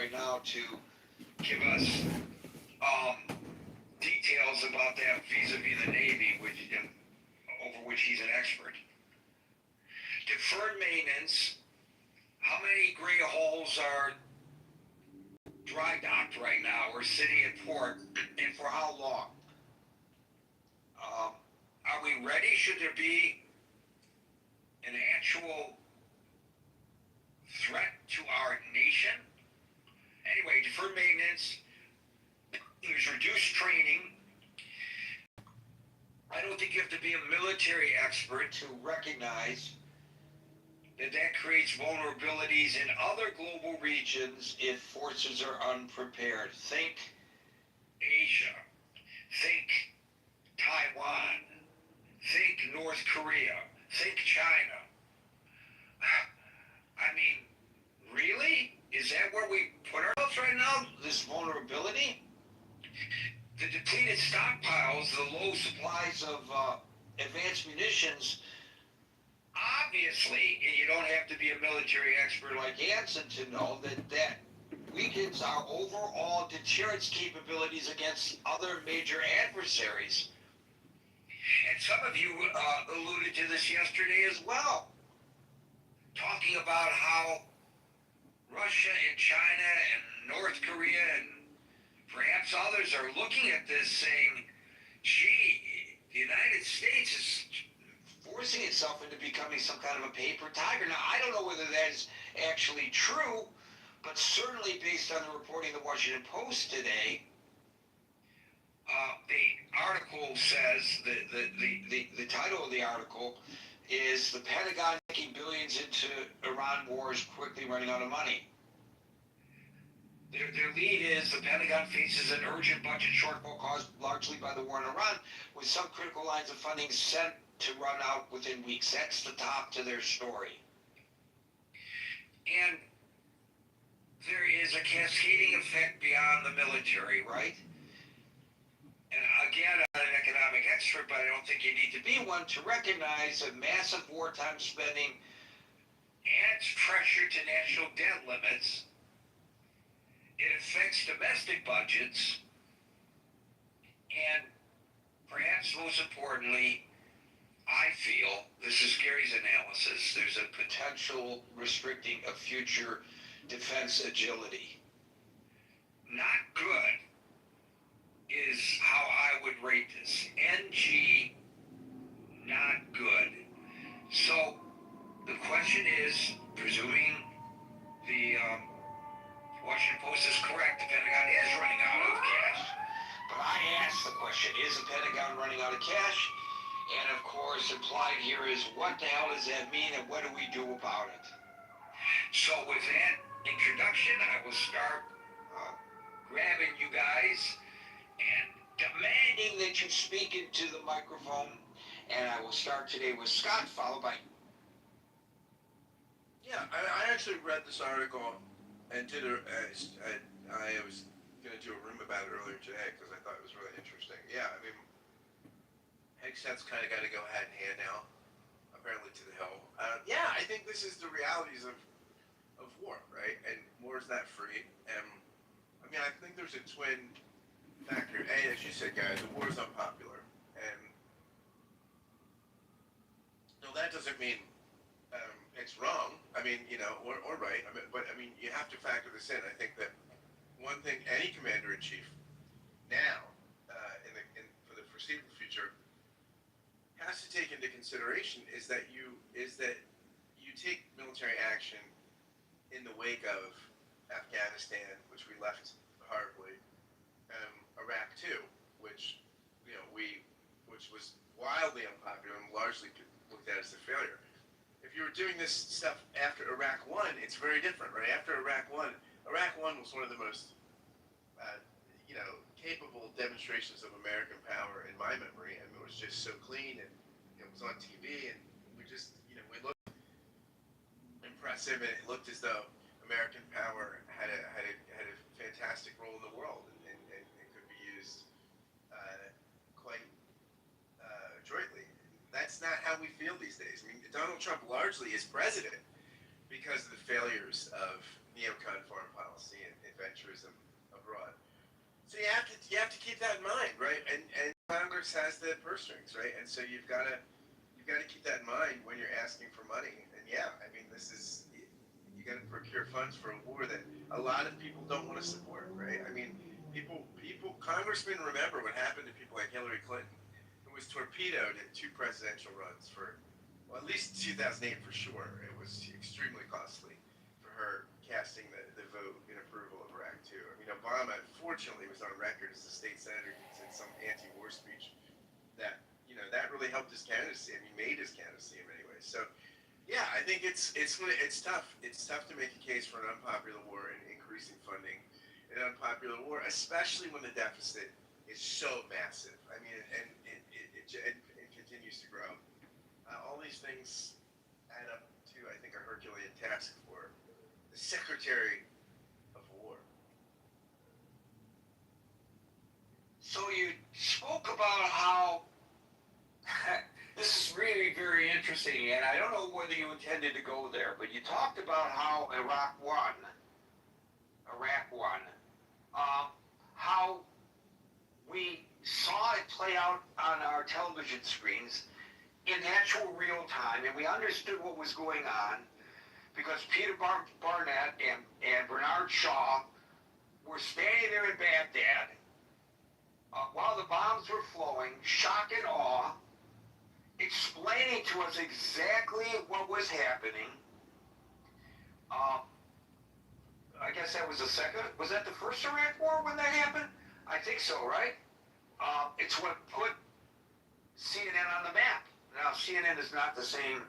right now to give us details about that vis-a-vis the Navy, over which he's an expert. Deferred maintenance. How many gray hulls are dry docked right now or sitting at port, and for how long? Are we ready? Should there be an actual threat to our nation? Anyway, deferred maintenance, there's reduced training. I don't think you have to be a military expert to recognize that creates vulnerabilities in other global regions if forces are unprepared. Think Asia, think Taiwan, think North Korea, think China. I mean, really? Is that where we put ourselves right now? This vulnerability? The depleted stockpiles, the low supplies of advanced munitions, obviously, and you don't have to be a military expert like Hansen to know that weakens our overall deterrence capabilities against other major adversaries. And some of you alluded to this yesterday as well, talking about how Russia and China and North Korea and perhaps others are looking at this saying, gee, the United States is forcing itself into becoming some kind of a paper tiger. Now, I don't know whether that is actually true, but certainly based on the reporting of the Washington Post today, the article says, the title of the article is "The Pentagon Making Billions into Iran Wars Quickly Running Out of Money." Their lead is the Pentagon faces an urgent budget shortfall caused largely by the war in Iran, with some critical lines of funding set to run out within weeks. That's the top to their story. And there is a cascading effect beyond the military, right? And again, I'm not an economic expert, but I don't think you need to be one to recognize that massive wartime spending adds pressure to national debt limits. It affects domestic budgets, and perhaps most importantly, I feel, this is Gary's analysis, there's a potential restricting of future defense agility. Not good is how I would rate this. NG, not good. So the question is, presuming the Washington Post is correct, the Pentagon is running out of cash. But I asked the question, is the Pentagon running out of cash? And of course, implied here is, what the hell does that mean and what do we do about it? So with that introduction, I will start grabbing you guys and demanding that you speak into the microphone. And I will start today with Scott, followed by... Yeah, I actually read this article and did I was going to do a room about it earlier today because I thought it was really interesting. Yeah, I mean, headsets kind of got to go hand in hand now, apparently to the hill. Yeah, I think this is the realities of war, right? And war is not free. And I mean, I think there's a twin factor. A, as you said, guys, the war is unpopular. And no, that doesn't mean it's wrong. I mean, you know, or right. I mean, but I mean, you have to factor this in. I think that one thing any commander-in-chief now, for the foreseeable future, has to take into consideration is that you take military action in the wake of Afghanistan, which we left horribly, Iraq too, which was wildly unpopular and largely looked at as a failure. If you were doing this stuff after Iraq One, it's very different, right? After Iraq One was one of the most capable demonstrations of American power in my memory. I mean, it was just so clean, and it was on TV, and we just, we looked impressive, and it looked as though American power had a fantastic role in the world, and could be used quite adroitly. That's not how we feel these days. I mean, Donald Trump largely is president because of the failures of neocon foreign policy and you have to keep that in mind, right? And Congress has the purse strings, right? And so you've got to keep that in mind when you're asking for money. And yeah, I mean, this is, you got to procure funds for a war that a lot of people don't want to support, right? I mean, congressmen remember what happened to people like Hillary Clinton, who was torpedoed in 2 presidential runs for, well, at least 2008 for sure. It was extremely costly for her casting the vote in approval of Iraq II. I mean, Obama, fortunately, was on record as a state senator in some anti-war speech that, that really helped his candidacy. I mean, made his candidacy in many ways. So, yeah, I think it's tough. It's tough to make a case for an unpopular war and increasing funding in an unpopular war, especially when the deficit is so massive. I mean, and it continues to grow. All these things add up to, I think, a Herculean task for the Secretary of War. So you spoke about how this is really very interesting, and I don't know whether you intended to go there, but you talked about how Iraq won, how we saw it play out on our television screens in actual real time, and we understood what was going on because Peter Barnett and Bernard Shaw were standing there in Baghdad while the bombs were flowing, shock and awe, explaining to us exactly what was happening. I guess that was was that the first Iraq War when that happened? I think so, right? It's what put CNN on the map. Now, CNN is not the same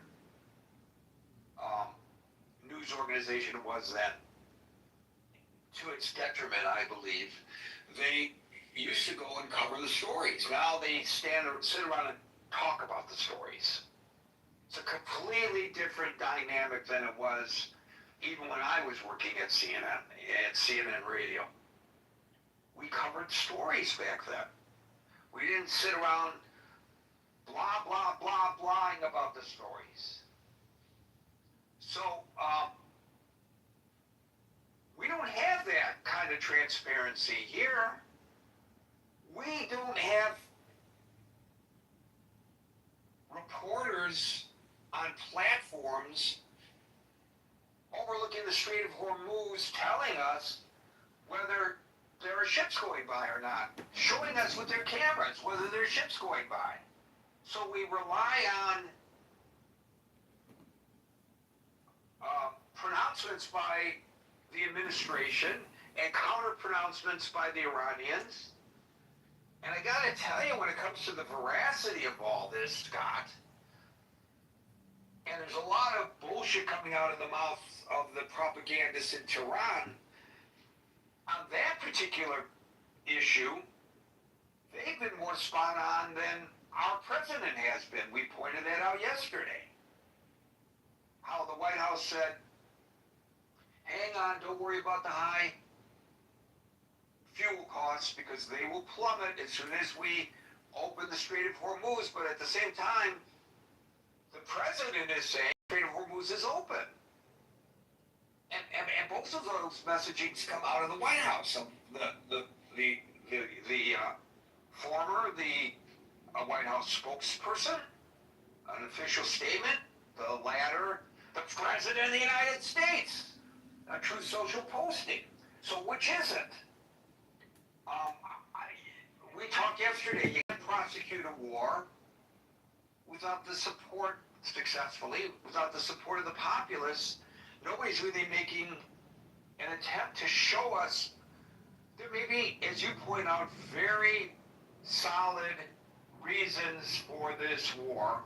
news organization it was then. To its detriment, I believe. They used to go and cover the stories. Now they sit around and talk about the stories. It's a completely different dynamic than it was even when I was working at CNN Radio. We covered stories back then. We didn't sit around blah, blah, blah, blahing about the stories. So, we don't have that kind of transparency here. We don't have reporters on platforms overlooking the Strait of Hormuz telling us whether there are ships going by or not, showing us with their cameras whether there are ships going by. So we rely on pronouncements by the administration and counter-pronouncements by the Iranians. And I gotta tell you, when it comes to the veracity of all this, Scott, and there's a lot of bullshit coming out of the mouth of the propagandists in Tehran, on that particular issue, they've been more spot on than our president has been. We pointed that out yesterday. How the White House said, hang on, don't worry about the high fuel costs because they will plummet as soon as we open the Strait of Hormuz. But at the same time, the president is saying the Strait of Hormuz is open. And both of those messagings come out of the White House. The former White House spokesperson, an official statement. The latter, the president of the United States, a true social posting. So which is it? We talked yesterday. You can't prosecute a war without the support, successfully, without the support of the populace. Nobody's really making an attempt to show us there may be, as you point out, very solid reasons for this war.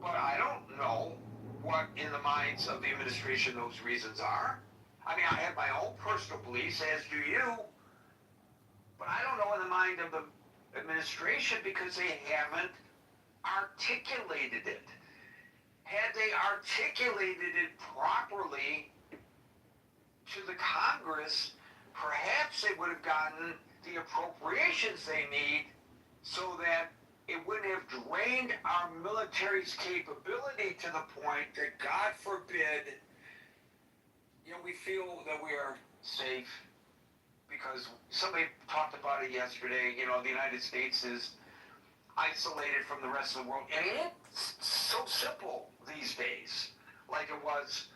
But I don't know what in the minds of the administration those reasons are. I mean, I have my own personal beliefs, as do you. But I don't know in the mind of the administration because they haven't articulated it. Had they articulated it properly to the Congress, perhaps they would have gotten the appropriations they need so that it wouldn't have drained our military's capability to the point that, God forbid, we feel that we are safe because somebody talked about it yesterday. You know, the United States is isolated from the rest of the world, and it's so simple these days, like it was,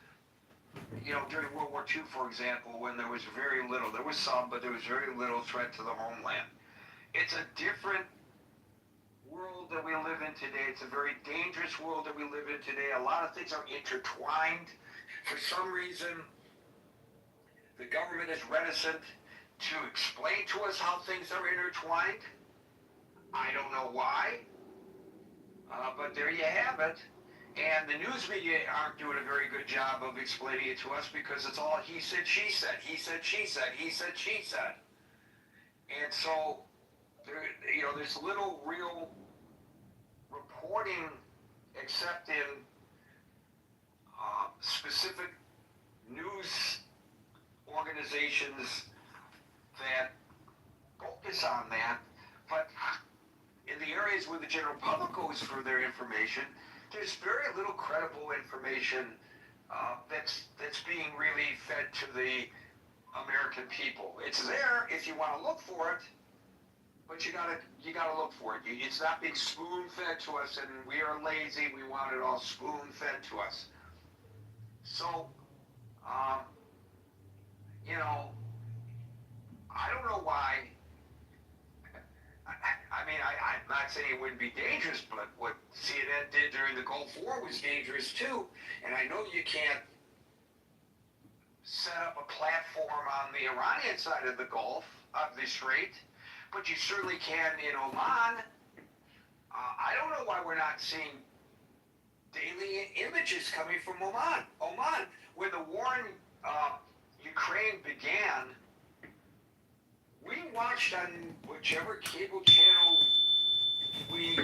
you know, during World War II, for example, when there was very little. There was some, but there was very little threat to the homeland. It's a different world that we live in today. It's a very dangerous world that we live in today. A lot of things are intertwined. For some reason, the government is reticent to explain to us how things are intertwined. I don't know why, but there you have it. And the news media aren't doing a very good job of explaining it to us because it's all he said, she said, he said, she said, he said, she said. And so, you know, there's little real reporting except in specific news organizations that focus on that. But in the areas where the general public goes for their information, there's very little credible information that's being really fed to the American people. It's there if you want to look for it, but you gotta look for it. It's not being spoon fed to us, and we are lazy. We want it all spoon fed to us. So, um, you know, I don't know why. I'm not saying it wouldn't be dangerous, but what CNN did during the Gulf War was dangerous too. And I know you can't set up a platform on the Iranian side of the Gulf, of the Strait, but you certainly can in Oman. I don't know why we're not seeing daily images coming from Oman. When the war in Ukraine began, we watched on whichever cable channel we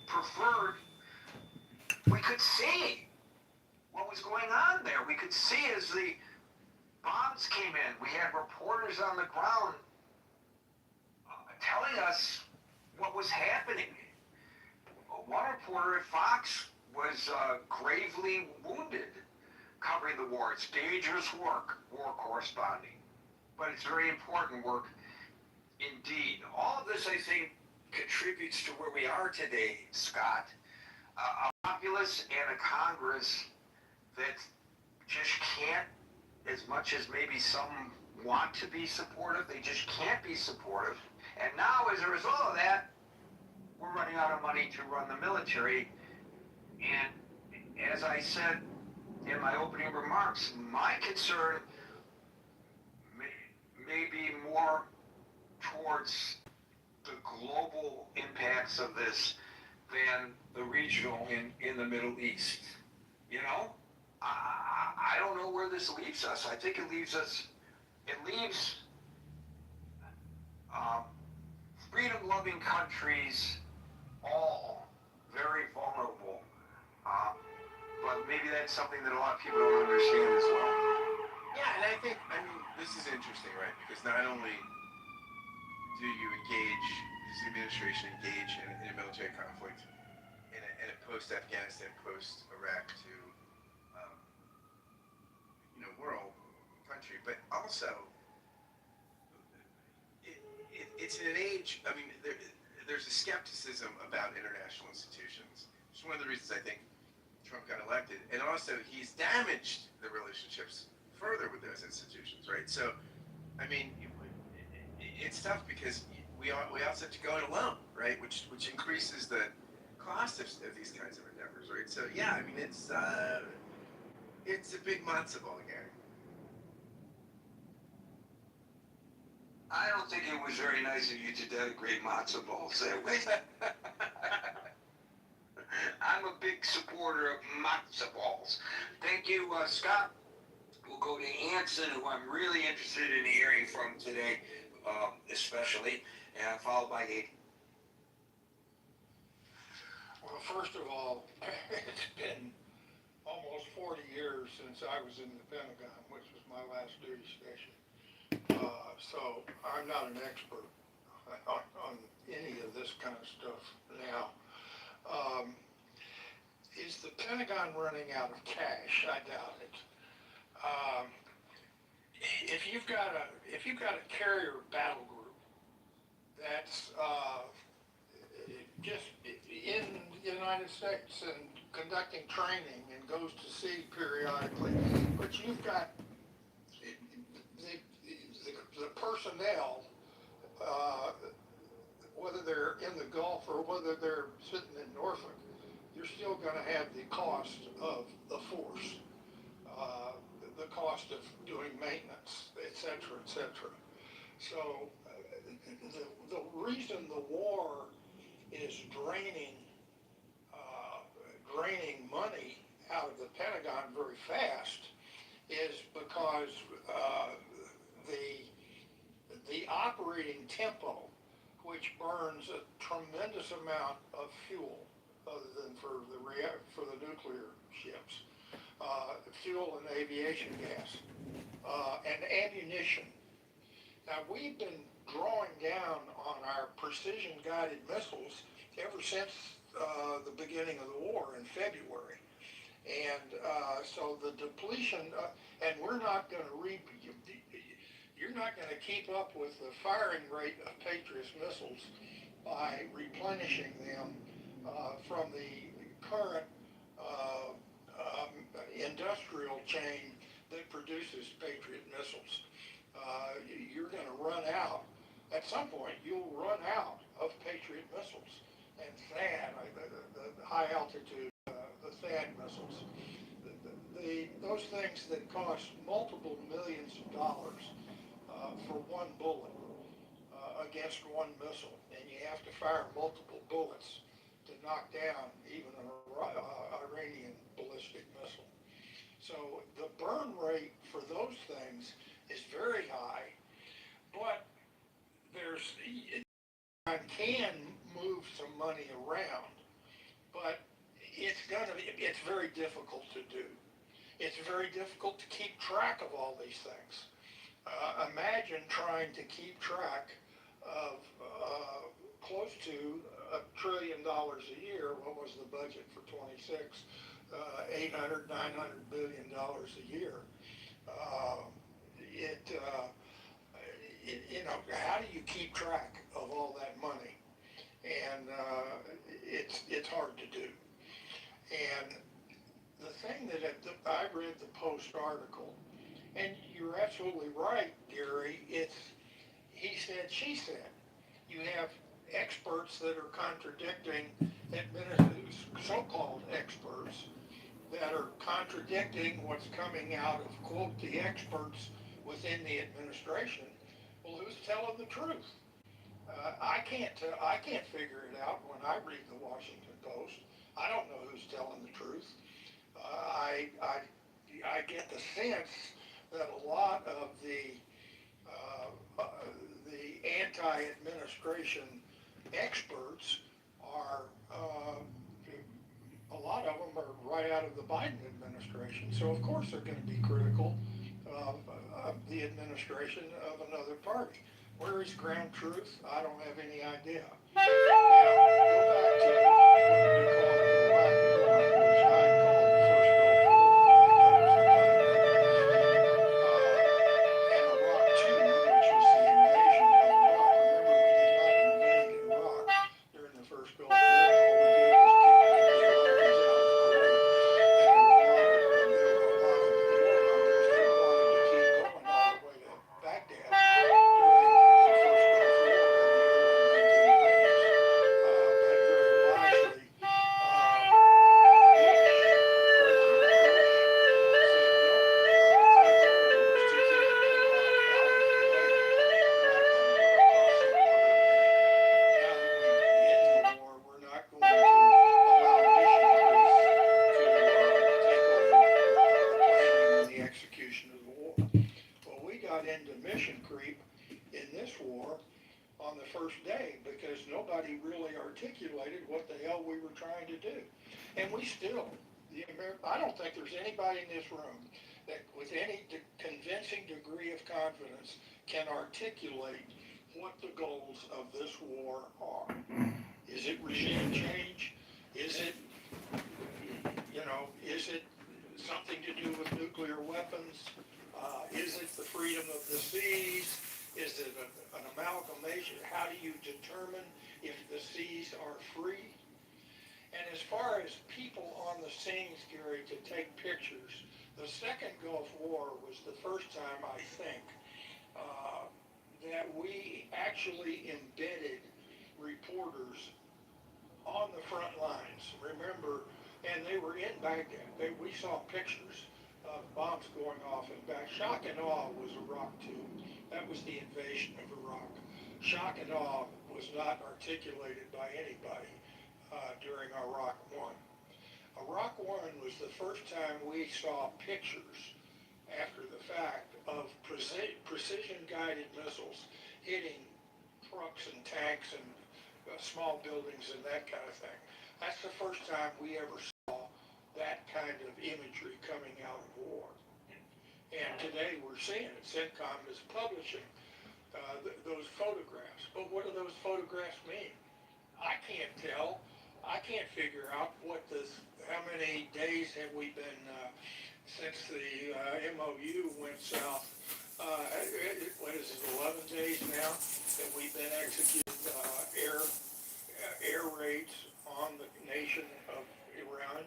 preferred, we could see what was going on there. We could see as the bombs came in. We had reporters on the ground telling us what was happening. One reporter at Fox was gravely wounded covering the war. It's dangerous work, war corresponding, but it's very important work indeed. All of this, I think, contributes to where we are today, Scott. A populace and a Congress that just can't, as much as maybe some want to be supportive, they just can't be supportive. And now, as a result of that, we're running out of money to run the military. And as I said in my opening remarks, my concern may be more towards the global impacts of this than the regional in the Middle East. You know, I don't know where this leaves us. I think it leaves freedom-loving countries all very vulnerable. But maybe that's something that a lot of people don't understand as well. Yeah, and I mean, this is interesting, right? Because not only do you engage, does the administration engage in a military conflict in a post-Afghanistan, post-Iraq to, world country, but also it's in an age, I mean, there's a skepticism about international institutions. It's one of the reasons I think Trump got elected. And also, he's damaged the relationships further with those institutions, right? So, I mean, it's tough because we also have to go it alone, right? Which increases the cost of these kinds of endeavors, right? So, yeah, I mean, it's a big matzo ball, Gary. I don't think it was very nice of you to denigrate matzo balls that way. I'm a big supporter of matzo balls. Thank you, Scott. We'll go to Anson, who I'm really interested in hearing from today, especially, and followed by Gabe. Well, first of all, it's been almost 40 years since I was in the Pentagon, which was my last duty station. So I'm not an expert on any of this kind of stuff now. Is the Pentagon running out of cash? I doubt it. If you've got a carrier battle group that's just in the United States and conducting training and goes to sea periodically, but you've got the personnel, whether they're in the Gulf or whether they're sitting in Norfolk, you're still going to have the cost of the force, the cost of doing maintenance, et cetera, et cetera. So the reason the war is draining money out of the Pentagon very fast is because the operating tempo, which burns a tremendous amount of fuel, other than for the nuclear ships, fuel and aviation gas, and ammunition. Now, we've been drawing down on our precision-guided missiles ever since the beginning of the war in February. And so the depletion, and we're not going to you're not going to keep up with the firing rate of Patriot missiles by replenishing them from the current industrial chain that produces Patriot missiles. You're going to run out. At some point, you'll run out of Patriot missiles. And THAAD, the high altitude, the THAAD missiles, those things that cost multiple millions of dollars for one bullet against one missile, and you have to fire multiple bullets to knock down even an Iranian ballistic missile. So the burn rate for those things is very high, but I can move some money around, but it's very difficult to do. It's very difficult to keep track of all these things. Imagine trying to keep track of close to $1 trillion a year. What was the budget for 26? 800, 900 billion dollars a year. How do you keep track of all that money? And it's hard to do. And the thing that I read the Post article, and you're absolutely right, Gary, it's he said, she said. You have experts that are contradicting, so-called experts, that are contradicting what's coming out of, quote, the experts within the administration. Well, who's telling the truth? I can't figure it out when I read the Washington Post. I don't know who's telling the truth. I get the sense that a lot of the anti-administration experts are, a lot of them are right out of the Biden administration. So of course they're going to be critical of the administration of another party. Where is ground truth? I don't have any idea. Now, go back to what we call Iraq War, which I call the first Gulf War, and Iraq II, which was the invasion of Iraq. Remember, we did not invade Iraq during the first Gulf War. All we did was kick the Iraqis out of Kuwait. And there were a lot of war hungers that wanted to keep going all the way to Baghdad during the first Gulf War in the early 1990s. But very wisely, on the first day because nobody really articulated what the hell we were trying to do. And we still, I don't think there's anybody in this room that with any convincing degree of confidence can articulate what the goals of this war are. Is it regime change? Is it something to do with nuclear weapons? Is it the freedom of the seas? Is it an amalgamation? How do you determine if the seas are free? And as far as people on the scenes, Gary, to take pictures, the second Gulf War was the first time, I think, that we actually embedded reporters on the front lines. Remember, and they were in Baghdad. We saw pictures of bombs going off in Baghdad. Shock and awe was Iraq too. That was the invasion of Iraq. Shock and awe was not articulated by anybody during Iraq One. Iraq One was the first time we saw pictures after the fact of precision-guided missiles hitting trucks and tanks and small buildings and that kind of thing. That's the first time we ever saw that kind of imagery coming out of war. And today we're seeing it. CENTCOM is publishing those photographs. But what do those photographs mean? I can't tell. I can't figure out how many days have we been since the MOU went south. What is it, 11 days now that we've been executing air raids on the nation of Iran.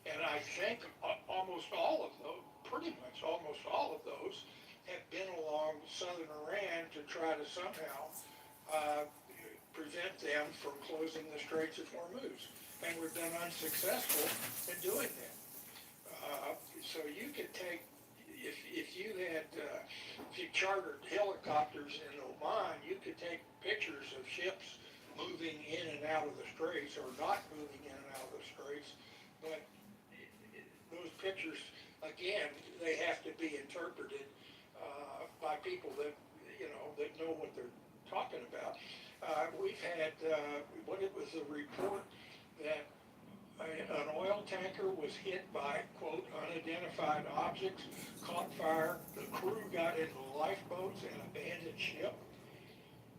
And I think almost all of those, pretty much almost all of those, have been along southern Iran to try to somehow prevent them from closing the Straits of Hormuz. And we've been unsuccessful in doing that. So you could take, if you chartered helicopters in Oman, you could take pictures of ships moving in and out of the Straits or not moving in and out of the Straits. But those pictures, again, they have to be interpreted by people that know what they're talking about. We've had what it was a report that an oil tanker was hit by, quote, unidentified objects, caught fire, the crew got into lifeboats and abandoned ship.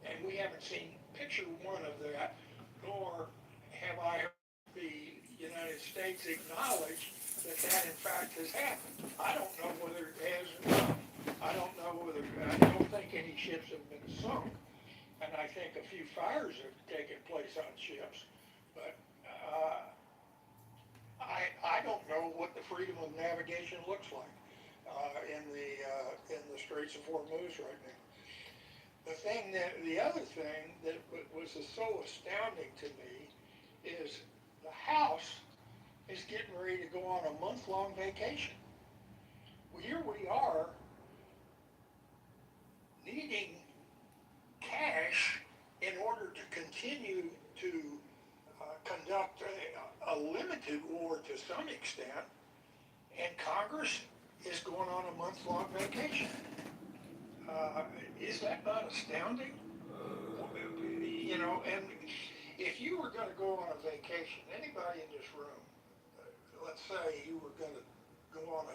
And we haven't seen picture one of that, nor have I heard the United States acknowledge that that in fact has happened. I don't know whether it has or not. I don't think any ships have been sunk. And I think a few fires have taken place on ships. But I don't know what the freedom of navigation looks like in the Straits of Hormuz right now. The other thing that was so astounding to me is the House is getting ready to go on a month-long vacation. Well, here we are needing cash in order to continue to conduct a limited war to some extent, and Congress is going on a month-long vacation. Is that not astounding? And if you were going to go on a vacation, anybody in this room, let's say you were going to go on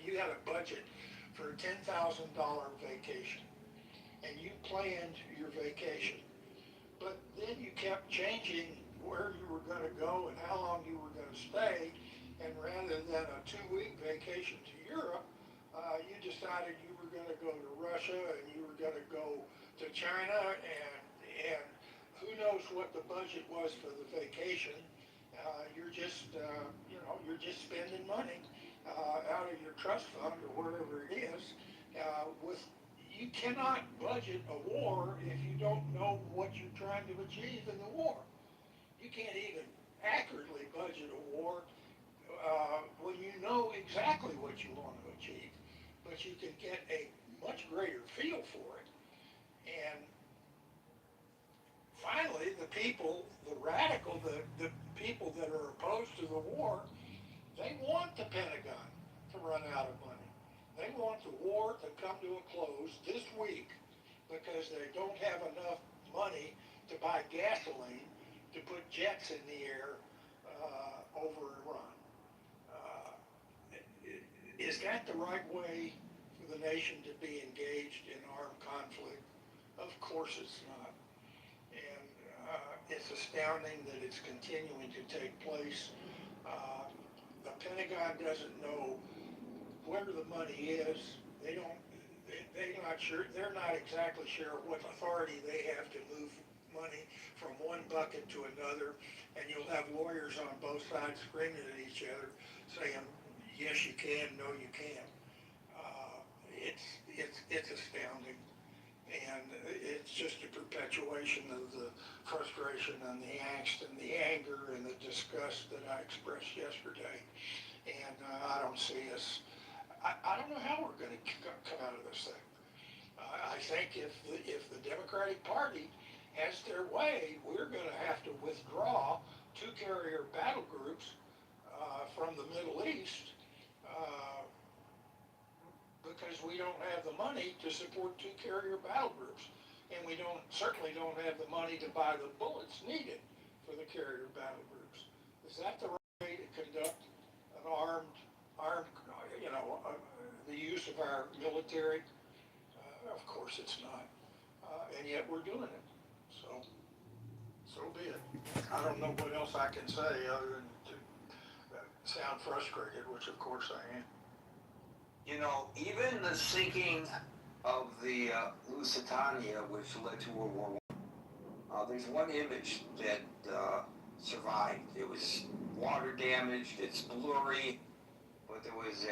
you had a budget for a $10,000 vacation, and you planned your vacation, but then you kept changing where you were going to go and how long you were going to stay, and rather than a 2-week vacation to Europe, you decided you were going to go to Russia and you were going to go to China, and who knows what the budget was for the vacation. You're just spending money out of your trust fund or wherever it is. You cannot budget a war if you don't know what you're trying to achieve in the war. You can't even accurately budget a war when you know exactly what you want to achieve, but you can get a much greater feel for it. And finally, the people, the people that are opposed to the war, they want the Pentagon to run out of money. They want the war to come to a close this week because they don't have enough money to buy gasoline to put jets in the air over Iran. Is that the right way for the nation to be engaged in armed conflict? Of course it's not. And it's astounding that it's continuing to take place. The Pentagon doesn't know where the money is. They don't, they're not sure, they're not exactly sure what authority they have to move money from one bucket to another. And you'll have lawyers on both sides screaming at each other, saying, yes, you can, no, you can't. It's astounding. And it's just a perpetuation of the frustration and the angst and the anger and the disgust that I expressed yesterday. And I don't see us, I don't know how we're going to come out of this thing. I think if the Democratic Party has their way, we're going to have to withdraw two carrier battle groups from the Middle East because we don't have the money to support two carrier battle groups. And we certainly don't have the money to buy the bullets needed for the carrier battle groups. Is that the right way to conduct an armed, the use of our military? Of course it's not. And yet we're doing it. So be it. I don't know what else I can say other than to sound frustrated, which of course I am. You know, even the sinking of the Lusitania, which led to World War I, there's one image that survived. It was water damaged, it's blurry, but there was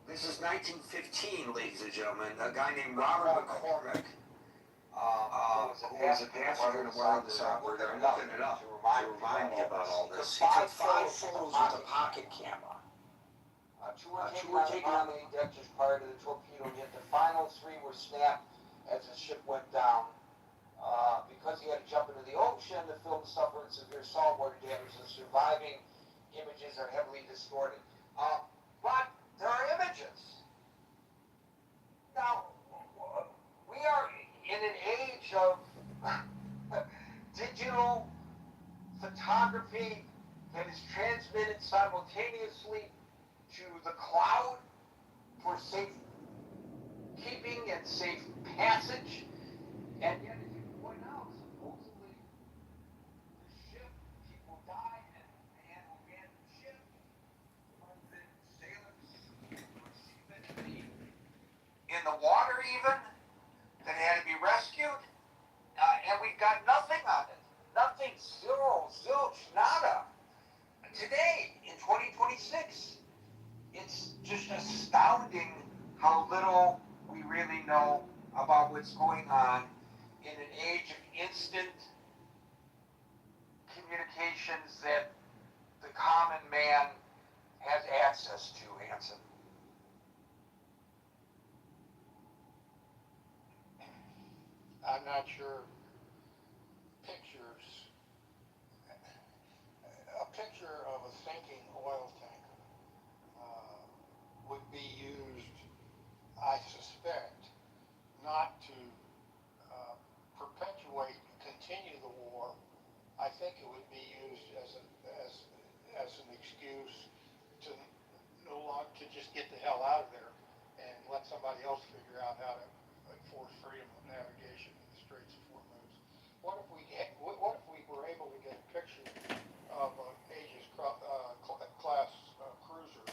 this is 1915, ladies and gentlemen, a guy named Robert McCormick who was a passenger in a wireless operator. I'm looking it up to remind me about all this. He took 5 photos with a pocket camera. Two were taken on the deck just prior to the torpedo hit. The final 3 were snapped as the ship went down. Because he had to jump into the ocean, the film suffered severe saltwater damage. The surviving images are heavily distorted. But there are images. Now, we are in an age of digital photography that is transmitted simultaneously to the cloud for safe keeping and safe passage. And yet, as you point out, supposedly the ship, people died, and man who ran the ship, one of the sailors or seamen in the water even, that had to be rescued, and we've got nothing on it. Nothing, zero, zilch, nada. Today, in 2026, it's just astounding how little we really know about what's going on in an age of instant communications that the common man has access to, Hanson. I'm not sure pictures, a picture of a sinking oil tanker would be used, I suspect, not to perpetuate and continue the war. I think it would be used as an excuse to no longer to just get the hell out of there and let somebody else figure out how to enforce freedom of navigation in the Straits of Hormuz. What if we were able to get a picture of an Aegis class cruiser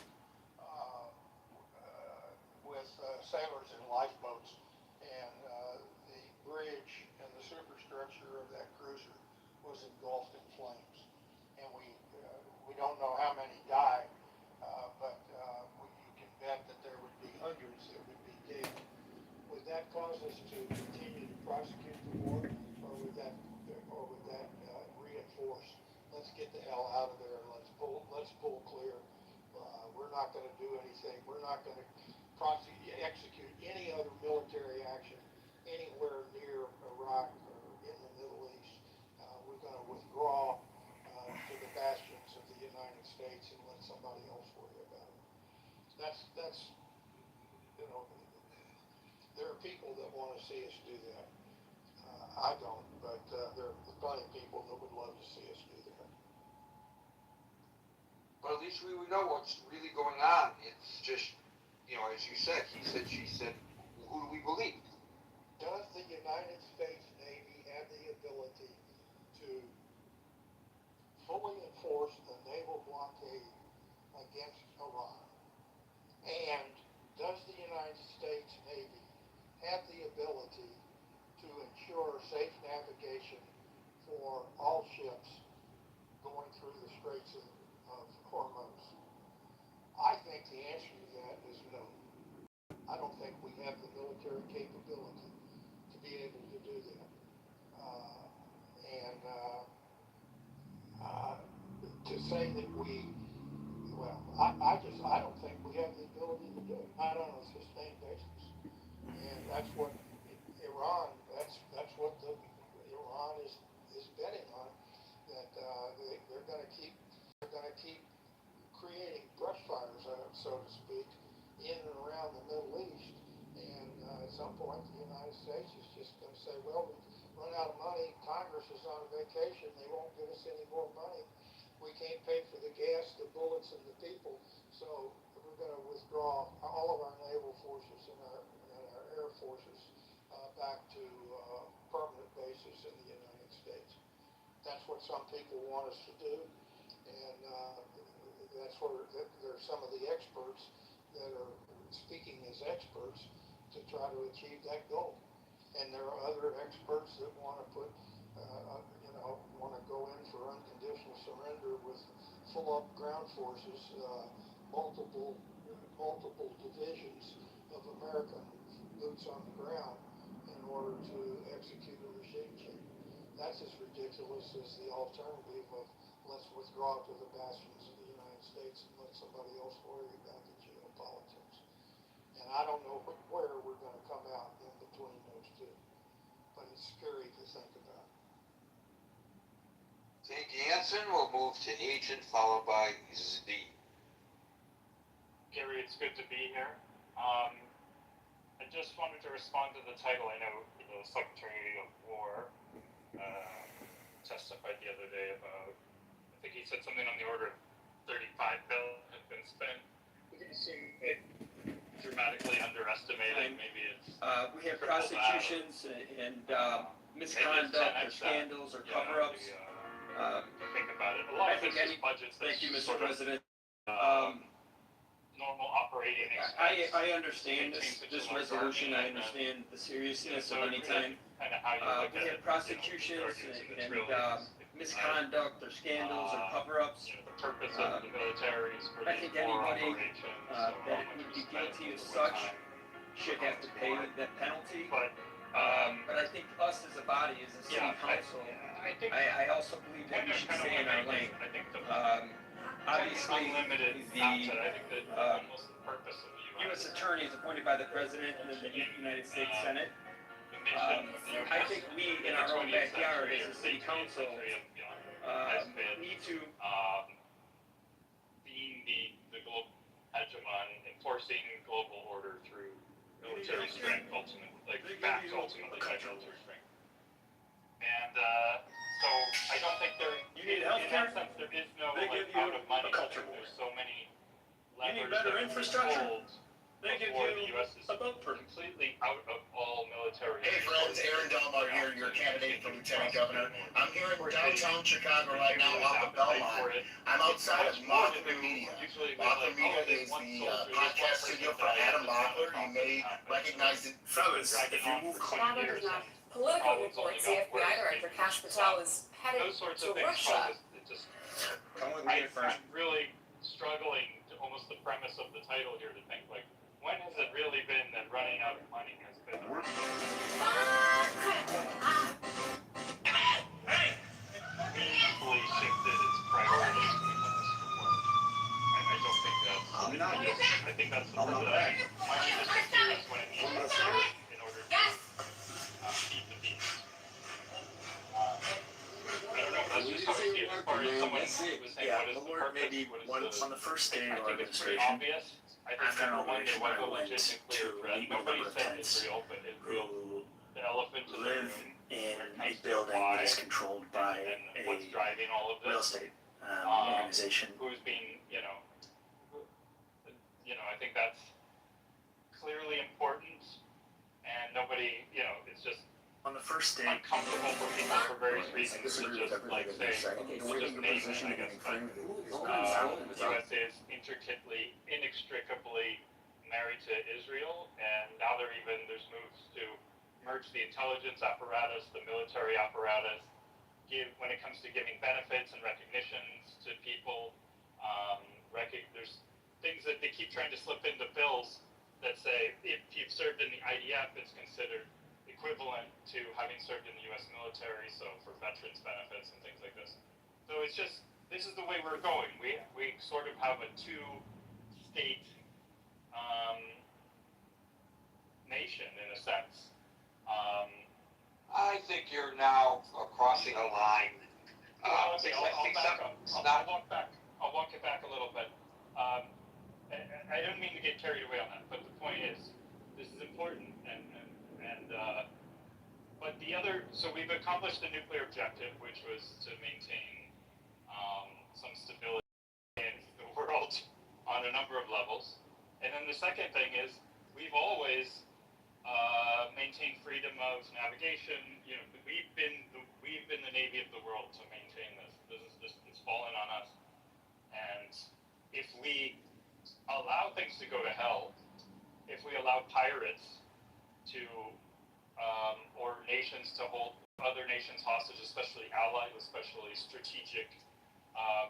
with sailors in lifeboats, and the bridge and the superstructure of that cruiser was engulfed in flames, and we don't know how many died, but you can bet that there would be hundreds that would be dead. Would that cause us to continue to prosecute the war, or would that reinforce? Let's get the hell out of there. Let's pull clear. We're not going to do anything. We're not going to execute any other military action anywhere near Iraq or in the Middle East. We're going to withdraw to the bastions of the United States and let somebody else worry about it. That's there are people that want to see us do that. I don't, but there are plenty of people that would love to see us do that. But at least we would know what's really going on. It's just, as you said, he said, she said, who do we believe? Does the United States Navy have the ability to fully enforce the naval blockade against Iran? And does the United States Navy have the ability to ensure safe navigation for all ships going through the Straits of Hormuz? I think the answer to that is no. I don't think we have the military capability to be able to do that. To say that I don't think we have the ability to do it, not on a sustained basis. And that's what Iran, that's what Iran is betting on, that they're going to keep creating brush fires, so to speak, in and around the Middle East. And at some point, the United States is just going to say, well, we've run out of money. Congress is on vacation. They won't give us any more money. We can't pay for the gas, the bullets, and the people. So we're going to withdraw all of our naval forces and our air forces back to permanent bases in the United States. That's what some people want us to do. And that's where there's some of the experts that are speaking as experts to try to achieve that goal. And there are other experts that want to want to go in for unconditional surrender with full-up ground forces, multiple divisions of American boots on the ground in order to execute a regime change. That's as ridiculous as the alternative of let's withdraw to the bastions of the United States and let somebody else worry about the geopolitics. And I don't know where we're going to come out in between those two, but it's scary to think about. Thank you, Hanson. We'll move to Agent, followed by Z. Gary, it's good to be here. I just wanted to respond to the title. I know the Secretary of War testified the other day about, I think he said something on the order of $35 billion had been spent. It seemed dramatically underestimated. Maybe it's we have prosecutions and misconduct or scandals or cover-ups. Think about it. A lot of this is budgets. Thank you, Mr. President. Normal operating expense. I understand this resolution. I understand the seriousness of any time. We have prosecutions and misconduct or scandals or cover-ups. The purpose of the military is for I think anybody that would be guilty of such should have to pay that penalty. But I think us as a body, as a city council, I also believe that we should stay in our lane. Obviously, the U.S. attorney is appointed by the President and the United States Senate. I think we, in our own backyard, as a city council, need to being the global hegemon, enforcing global order through military strength, ultimately, facts, ultimately, by military strength. And so I don't think in that sense, there is no out of money. There's so many levers better infrastructure. They give before you the U.S. is a boat permit. completely out of all military. Hey friends, Aaron Delmar here, your candidate for Lieutenant Governor. I'm here in downtown Chicago right now off of Belmont. I'm outside of Mothman Media. Mothman Media is the podcast studio for Adam Mockler. You may recognize it. Fellas, if you move Chicago does not. Political reports, the FBI director Kash Patel is headed to Russia. I'm really struggling to almost the premise of the title here to think, like, when has it really been that running out of money has been the worst? Meaningfully shifted its priorities to become this reform. I don't think that's. I think that's the money disappears when it needs to in order to feed the beast. I don't know. That's just how I see it. As far as someone was saying, what is the purpose? Maybe once on the first day of I think it's pretty administration, obvious. I think after number one, inauguration, there was I a went legit to nuclear threat. meet with a Nobody number of said friends Israel, but Israel, who the elephant in the live room, in a building that is controlled by and what's a driving all of real this, estate organization. who's being, I think that's clearly important, and nobody, it's just On the first day, uncomfortable for people for various reasons to disagree just with everything say, that you're saying. The way just your name position it, I is guess, but getting framed is the USA is inextricably married to Israel, and now there's moves to merge the intelligence apparatus, the military apparatus, when it comes to giving benefits and recognitions to people. There's things that they keep trying to slip into bills that say if you've served in the IDF, it's considered equivalent to having served in the U.S. military, so for veterans benefits and things like this. So it's just, this is the way we're going. We sort of have a two-state nation, in a sense. I think you're now crossing a line. I'll walk it back a little bit. I don't mean to get carried away on that, but the point is, this is important, but the other, so we've accomplished the nuclear objective, which was to maintain some stability in the world on a number of levels. And then the second thing is, we've always maintained freedom of navigation. You know, we've been the Navy of the world to maintain this. It's fallen on us. And if we allow things to go to hell, if we allow pirates to or nations to hold other nations hostage, especially allies, especially strategic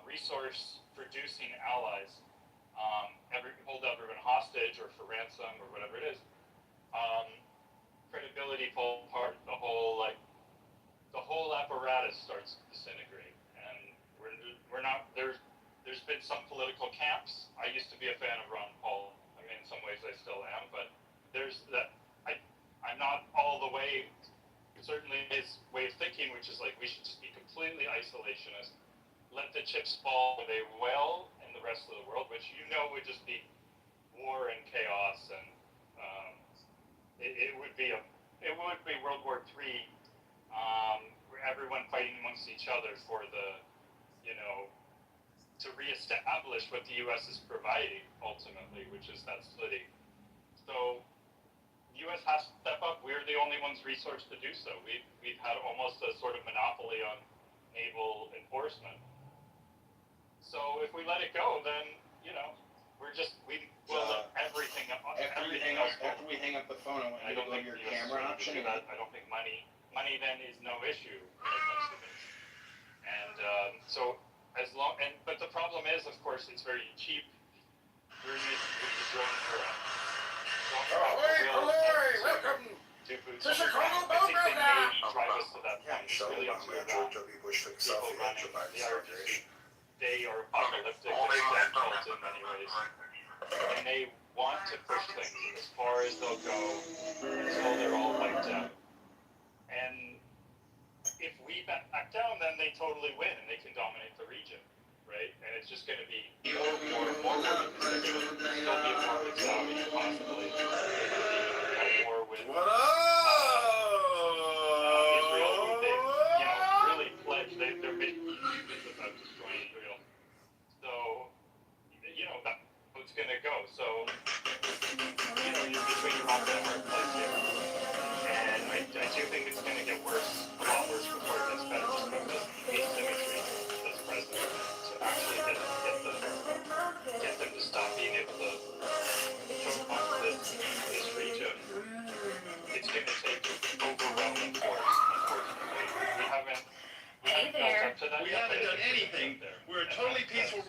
resource-producing allies, hold everyone hostage or for ransom or whatever it is, credibility falls apart. The whole apparatus starts to disintegrate, and we're not there. There's been some political camps. I used to be a fan of Ron Paul. I mean, in some ways I still am, but there's that. I'm not all the way. Certainly his way of thinking, which is like we should just be completely isolationist, let the chips fall where they will in the rest of the world, which would just be war and chaos, and it would be World War III, where everyone fighting amongst each other for the, to reestablish what the U.S. is providing ultimately, which is that splitting. So the U.S. has to step up. We're the only ones resourced to do so. We've had almost a sort of monopoly on naval enforcement. So if we let it go, then we'll let everything else go. After we hang up the phone, I want you to go to your camera option. I don't think money then is no issue when it comes to this. And but the problem is, of course, it's very cheap. We're in the drone era. Welcome to Chicago I think they may drive us to that point. It's really up to George W. Bush took selfie after the Biden's inauguration. They are apocalyptic and cult in many ways. And they want to push things as far as they'll go until they're all wiped out. And if we back down, then they totally win and they can dominate the region, right? And it's just going to be more because they're going to still be a war with Saudi, possibly. A war with Israel, who they've really pledged. Their big is about destroying Israel. So, that's how it's going to go. So, you're between a rock and a hard place here. And I do think it's going to get worse, a lot worse before it gets better, just because the asymmetry that's present to actually get them to stop being able to choke off this region. It's going to take overwhelming force, unfortunately. We haven't built up to that yet. We haven't done anything. We're a totally peaceful.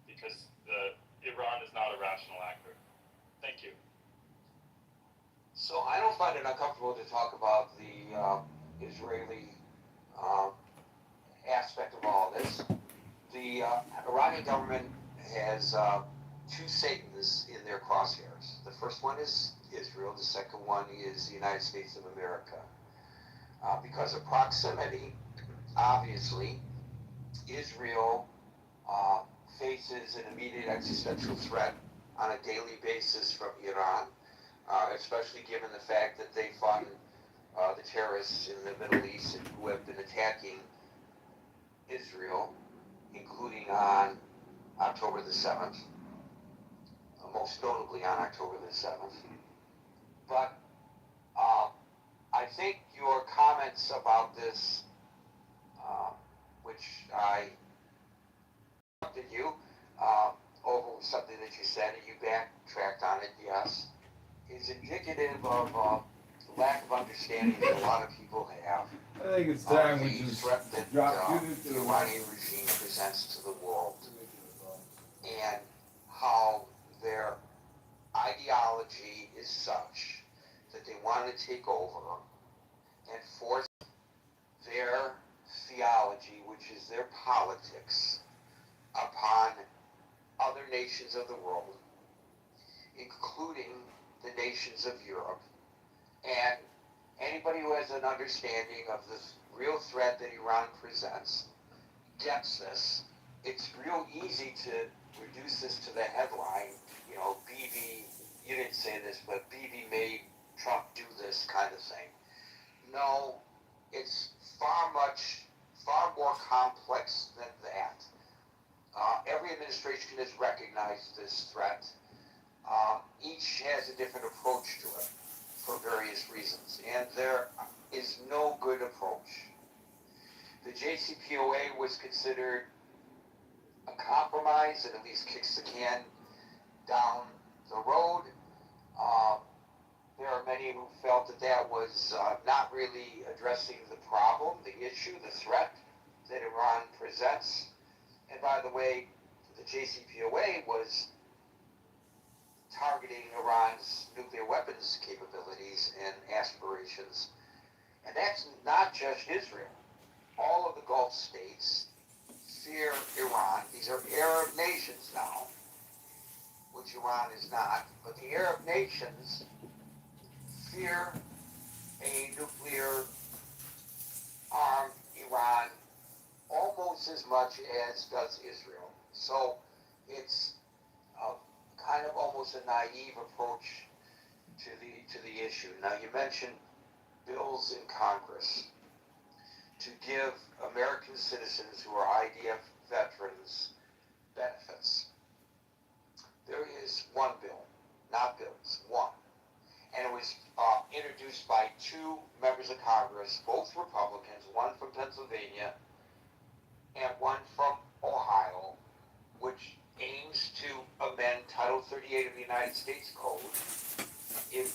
Because Iran is not a rational actor. Thank you. So I don't find it uncomfortable to talk about the Israeli aspect of all this. The Iranian government has two Satans in their crosshairs. The first one is Israel. The second one is the United States of America. Because of proximity, obviously, Israel faces an immediate existential threat on a daily basis from Iran, especially given the fact that they fund the terrorists in the Middle East who have been attacking Israel, including on October the 7th, most notably on October the 7th. But I think your comments about this, which I interrupted you, over something that you said, and you backtracked on it, yes, is indicative of lack of understanding that a lot of people have. I think it's time of we the just threat that drop Judith to the the Iranian regime presents to the world, and how their ideology is such that they want to take over and force their theology, which is their politics, upon other nations of the world, including the nations of Europe. And anybody who has an understanding of the real threat that Iran presents gets this. It's real easy to reduce this to the headline, you know, BB, you didn't say this, but BB made Trump do this kind of thing. No, it's far more complex than that. Every administration has recognized this threat. Each has a different approach to it for various reasons, and there is no good approach. The JCPOA was considered a compromise that at least kicks the can down the road. There are many who felt that that was not really addressing the problem, the issue, the threat that Iran presents. And by the way, the JCPOA was targeting Iran's nuclear weapons capabilities and aspirations. And that's not just Israel. All of the Gulf states fear Iran. These are Arab nations now, which Iran is not. But the Arab nations fear a nuclear armed Iran almost as much as does Israel. So it's kind of almost a naive approach to the issue. Now, you mentioned bills in Congress to give American citizens who are IDF veterans benefits. There is one bill, not bills, one. And it was introduced by two members of Congress, both Republicans, one from Pennsylvania and one from Ohio, which aims to amend Title 38 of the United States Code. It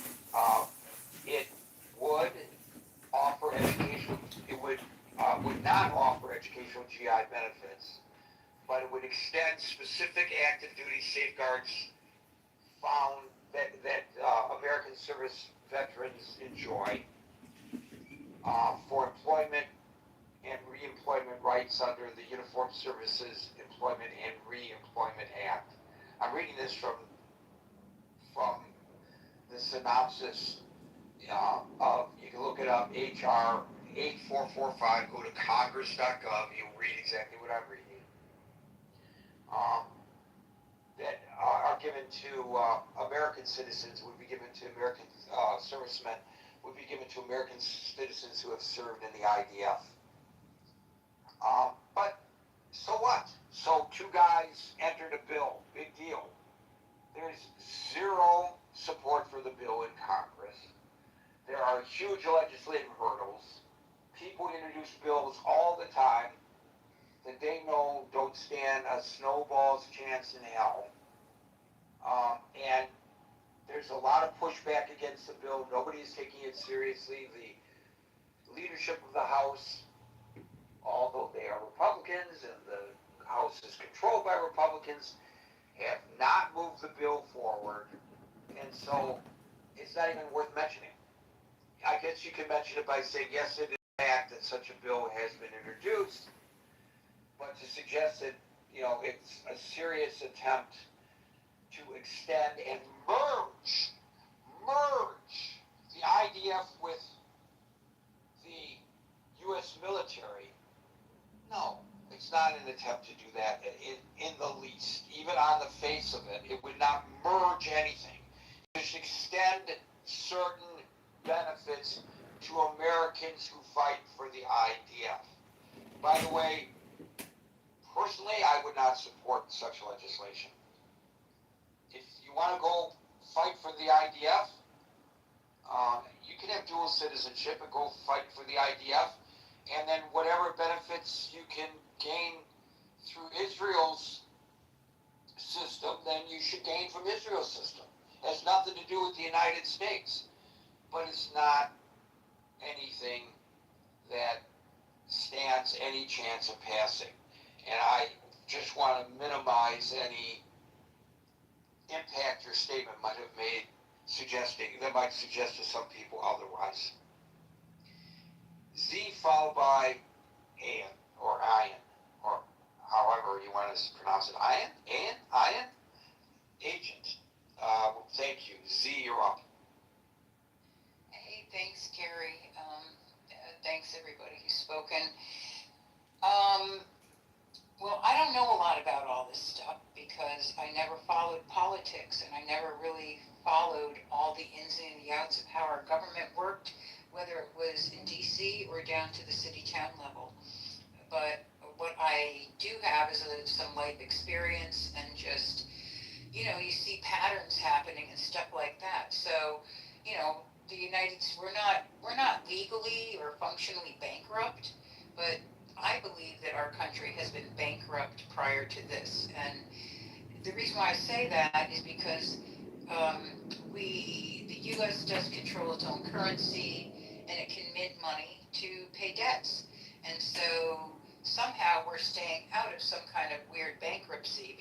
would offer educational, it would not offer educational GI benefits, but it would extend specific active duty safeguards found that American service veterans enjoy for employment and reemployment rights under the Uniformed Services Employment and Reemployment Act. I'm reading this from the synopsis of, you can look it up, HR 8445, go to congress.gov, you'll read exactly what I'm reading. That are given to American citizens, would be given to American servicemen, would be given to American citizens who have served in the IDF. But so what? So two guys entered a bill, big deal. There's zero support for the bill in Congress. There are huge legislative hurdles. People introduce bills all the time that they know don't stand a snowball's chance in hell. And there's a lot of pushback against the bill. Nobody is taking it seriously. The leadership of the House, although they are Republicans and the House is controlled by Republicans, have not moved the bill forward. And so it's not even worth mentioning. I guess you can mention it by saying, yes, it is a fact that such a bill has been introduced, but to suggest that, you know, it's a serious attempt to extend and merge the IDF with the U.S. military, no, it's not an attempt to do that in the least. Even on the face of it, it would not merge anything. It should extend certain benefits to Americans who fight for the IDF. By the way, personally, I would not support such legislation. If you want to go fight for the IDF, you can have dual citizenship and go fight for the IDF, and then whatever benefits you can gain through Israel's system than you should gain from Israel's system. It has nothing to do with the United States, but it's not anything that stands any chance of passing. And I just want to minimize any impact your statement might have made, that might suggest to some people otherwise. Z followed by An, or Ian, or however you want to pronounce it. Ian? Agent. Thank you. Z, you're up. Hey, thanks, Gary. Thanks, everybody who's spoken. Well, I don't know a lot about all this stuff because I never followed politics and I never really followed all the ins and the outs of how our government worked, whether it was in DC or down to the city-town level. But what I do have is some life experience and just, you see patterns happening and stuff like that. So, we're not legally or functionally bankrupt, but I believe that our country has been bankrupt prior to this. And the reason why I say that is because the U.S. does control its own currency and it can mint money to pay debts. And so somehow we're staying out of some kind of weird bankruptcy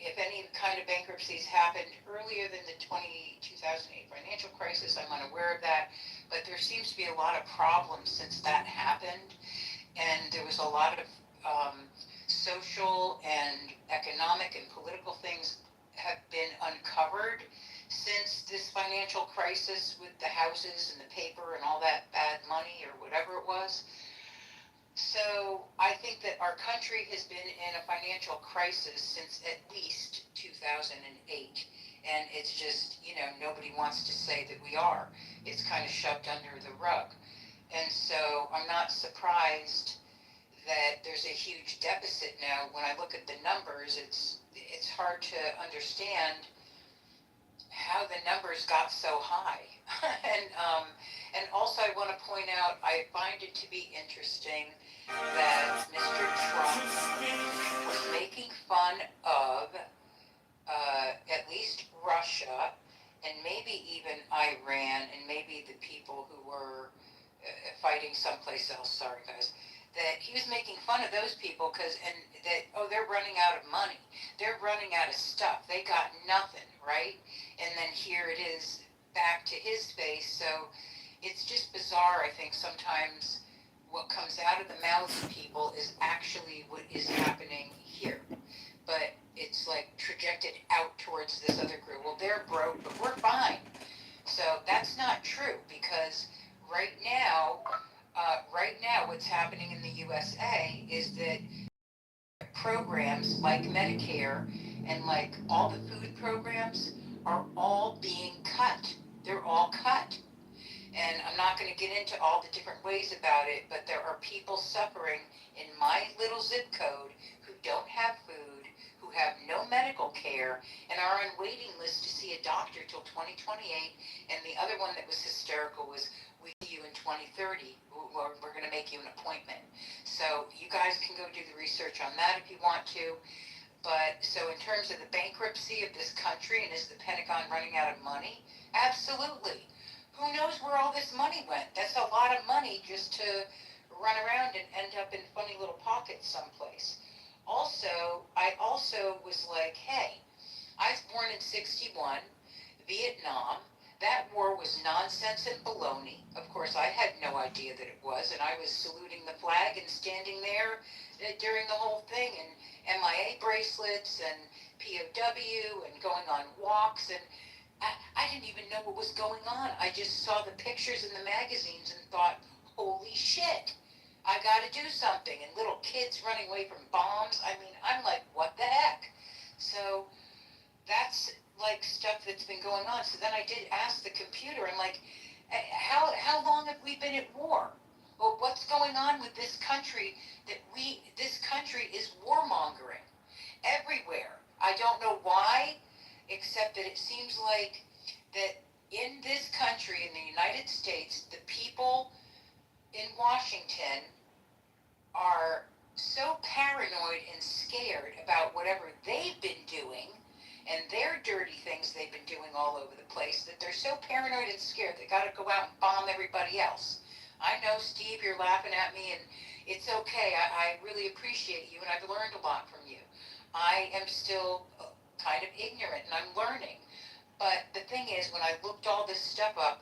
if any kind of bankruptcies happened earlier than the 2008 financial crisis, I'm unaware of that. But there seems to be a lot of problems since that happened. And there was a lot of social and economic and political things have been uncovered since this financial crisis with the houses and the paper and all that bad money or whatever it was. So I think that our country has been in a financial crisis since at least 2008. And it's just, nobody wants to say that we are. It's kind of shoved under the rug. And so I'm not surprised that there's a huge deficit now. When I look at the numbers, it's hard to understand how the numbers got so high. And also I want to point out, I find it to be interesting that Mr. Trump was making fun of at least Russia and maybe even Iran and maybe the people who were fighting someplace else. Sorry, guys. That he was making fun of those people they're running out of money. They're running out of stuff. They got nothing, right? And then here it is back to his face. So it's just bizarre, I think, sometimes what comes out of the mouths of people is actually what is happening here. But it's like projected out towards this other group. Well, they're broke, but we're fine. So that's not true because right now what's happening in the USA is that programs like Medicare and like all the food programs are all being cut. They're all cut. And I'm not going to get into all the different ways about it, but there are people suffering in my little zip code who don't have food, who have no medical care, and are on waiting lists to see a doctor till 2028. And the other one that was hysterical was, we see you in 2030. We're going to make you an appointment. So you guys can go do the research on that if you want to. But so in terms of the bankruptcy of this country, and is the Pentagon running out of money? Absolutely. Who knows where all this money went? That's a lot of money just to run around and end up in funny little pockets someplace. I also was like, hey, I was born in 61, Vietnam. That war was nonsense and baloney. Of course, I had no idea that it was, and I was saluting the flag and standing there during the whole thing, and MIA bracelets and POW and going on walks, and I didn't even know what was going on. I just saw the pictures in the magazines and thought, holy shit, I got to do something. And little kids running away from bombs. I mean, I'm like, what the heck? So that's like stuff that's been going on. So then I did ask the computer, I'm like, how long have we been at war? Well, what's going on with this country this country is warmongering everywhere. I don't know why, except that it seems like that in this country, in the United States, the people in Washington are so paranoid and scared about paranoid and scared. They gotta go out and bomb everybody else. I know, Steve, you're laughing at me, and it's okay. I really appreciate you, and I've learned a lot from you. I am still kind of ignorant, and I'm learning. But the thing is, when I looked all this stuff up,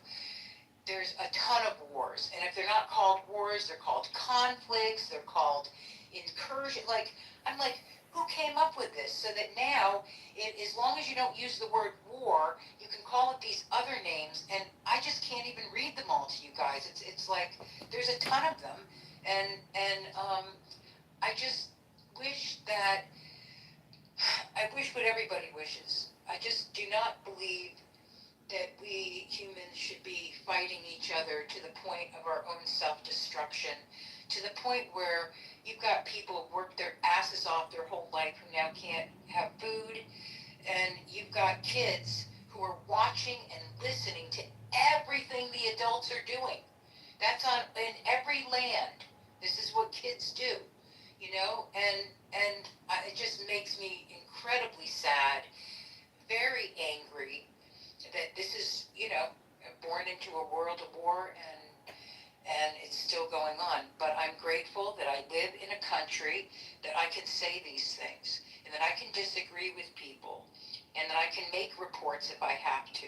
there's a ton of wars. And if they're not called wars, they're called conflicts, they're called incursion. Like, I'm like, who came up with this? So that now, as long as you don't use the word war, you can call it these other names. And I just can't even read them all to you guys. It's like, there's a ton of them. And I just wish that, I wish what everybody wishes. I just do not believe that we humans should be fighting each other to the point of our own self-destruction, to the point where you've got people who work their asses off their whole life who now can't have food, and you've got kids who are watching and listening to everything the adults are doing. That's in every land. This is what kids do, you know, and it just makes me incredibly sad, very angry that this is, you know, born into a world of war, and it's still going on. But I'm grateful that I live in a country that I can say these things, and that I can disagree with people, and that I can make reports if I have to.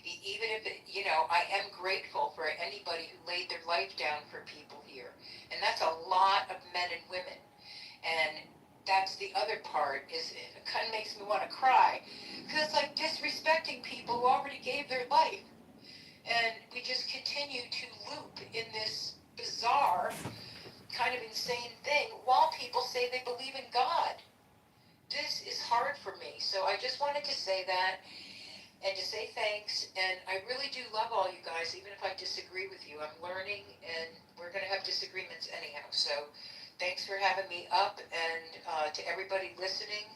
Even if, you know, I am grateful for anybody who laid their life down for people here. And that's a lot of men and women. And that's the other part, is it kind of makes me want to cry, because it's like disrespecting people who already gave their life. And we just continue to loop in this bizarre, kind of insane thing while people say they believe in God. This is hard for me. So I just wanted to say that, and to say thanks. And I really do love all you guys, even if I disagree with you. I'm learning, and we're going to have disagreements anyhow. So thanks for having me up, and to everybody listening,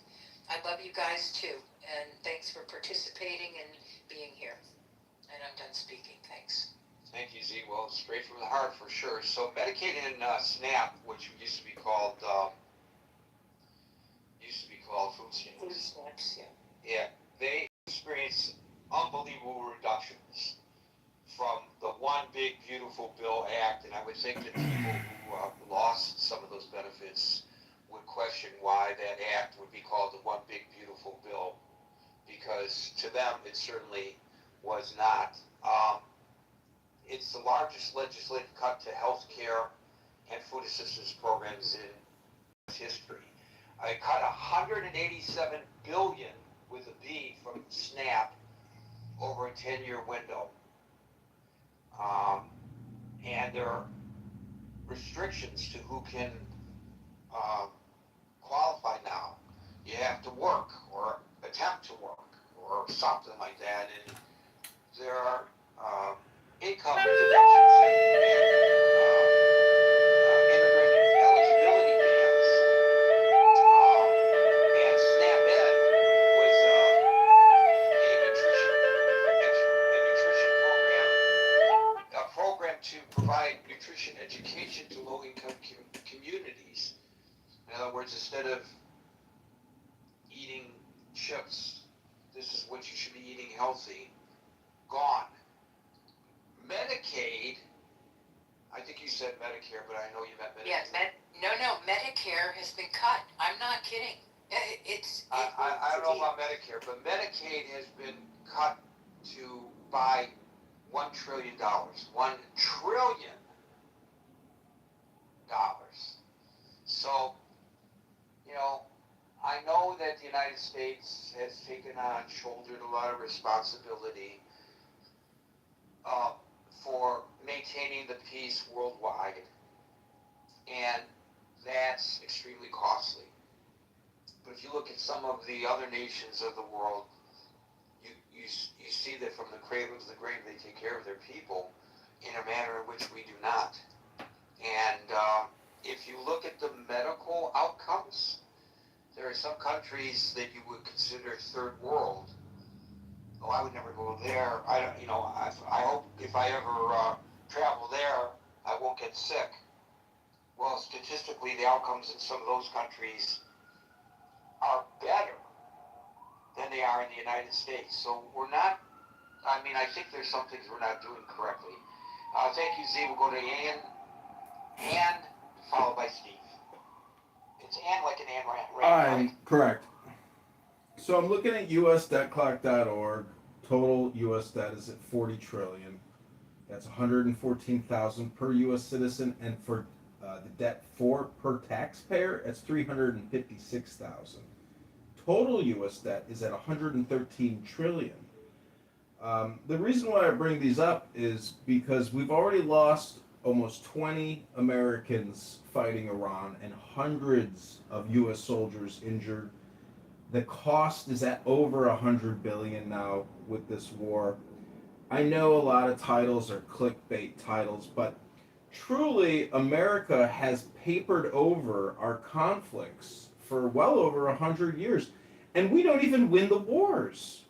I love you guys too. And thanks for participating and being here. And I'm done speaking. Thanks. Thank you, Z. Well, straight from the heart for sure. So Medicaid and SNAP, which used to be called food stamps. Food stamps, yeah. Yeah, they experienced unbelievable reductions from the One Big Beautiful Bill Act, and I would think that people who lost some of those benefits would question why that act would be called the One Big Beautiful Bill, because to them it certainly was not. It's the largest legislative cut to health care and food assistance programs in history. I cut 187 billion with a B from SNAP over a 10-year window. And there are restrictions to who can qualify now. You have to work or attempt to work or something like that. And there are income deductions and immigrant eligibility bans. And SNAP Ed was a program to provide nutrition education to low-income communities. In other words, instead of eating chips, this is what you should be eating healthy. Gone. Medicaid, I think you said Medicare, but I know you meant Medicaid. Yeah, no, Medicare has been cut. I'm not kidding. I don't know about Medicare, but Medicaid has been cut by $1 trillion. $1 trillion. So, you know, I know that the United States has shouldered a lot of responsibility for maintaining the peace worldwide, and that's extremely costly. But if you look at some of the other nations of the world, you see that from the cradle to the grave, they take care of their people in a manner in which we do not. And if you look at the medical outcomes, there are some countries that you would consider third world. Oh, I would never go there. I hope if I ever travel there, I won't get sick. Well, statistically, the outcomes in some of those countries are better than they are in the United States. So we're not I mean, I think there's some things we're not doing correctly. Thank you, Z. We'll go to Ann, followed by Steve. It's Ann like an Ann Rand, right? Correct. So I'm looking at usdebtclock.org. Total U.S. debt is at 40 trillion. That's 114,000 per U.S. citizen, and for the debt per taxpayer, it's 356,000. Total U.S. debt is at 113 trillion. The reason why I bring these up is because we've already lost almost 20 Americans fighting Iran and hundreds of U.S. soldiers injured. The cost is at over 100 billion now with this war. I know a lot of titles are clickbait titles, but truly America has papered over our conflicts for well over 100 years, and we don't even win the wars.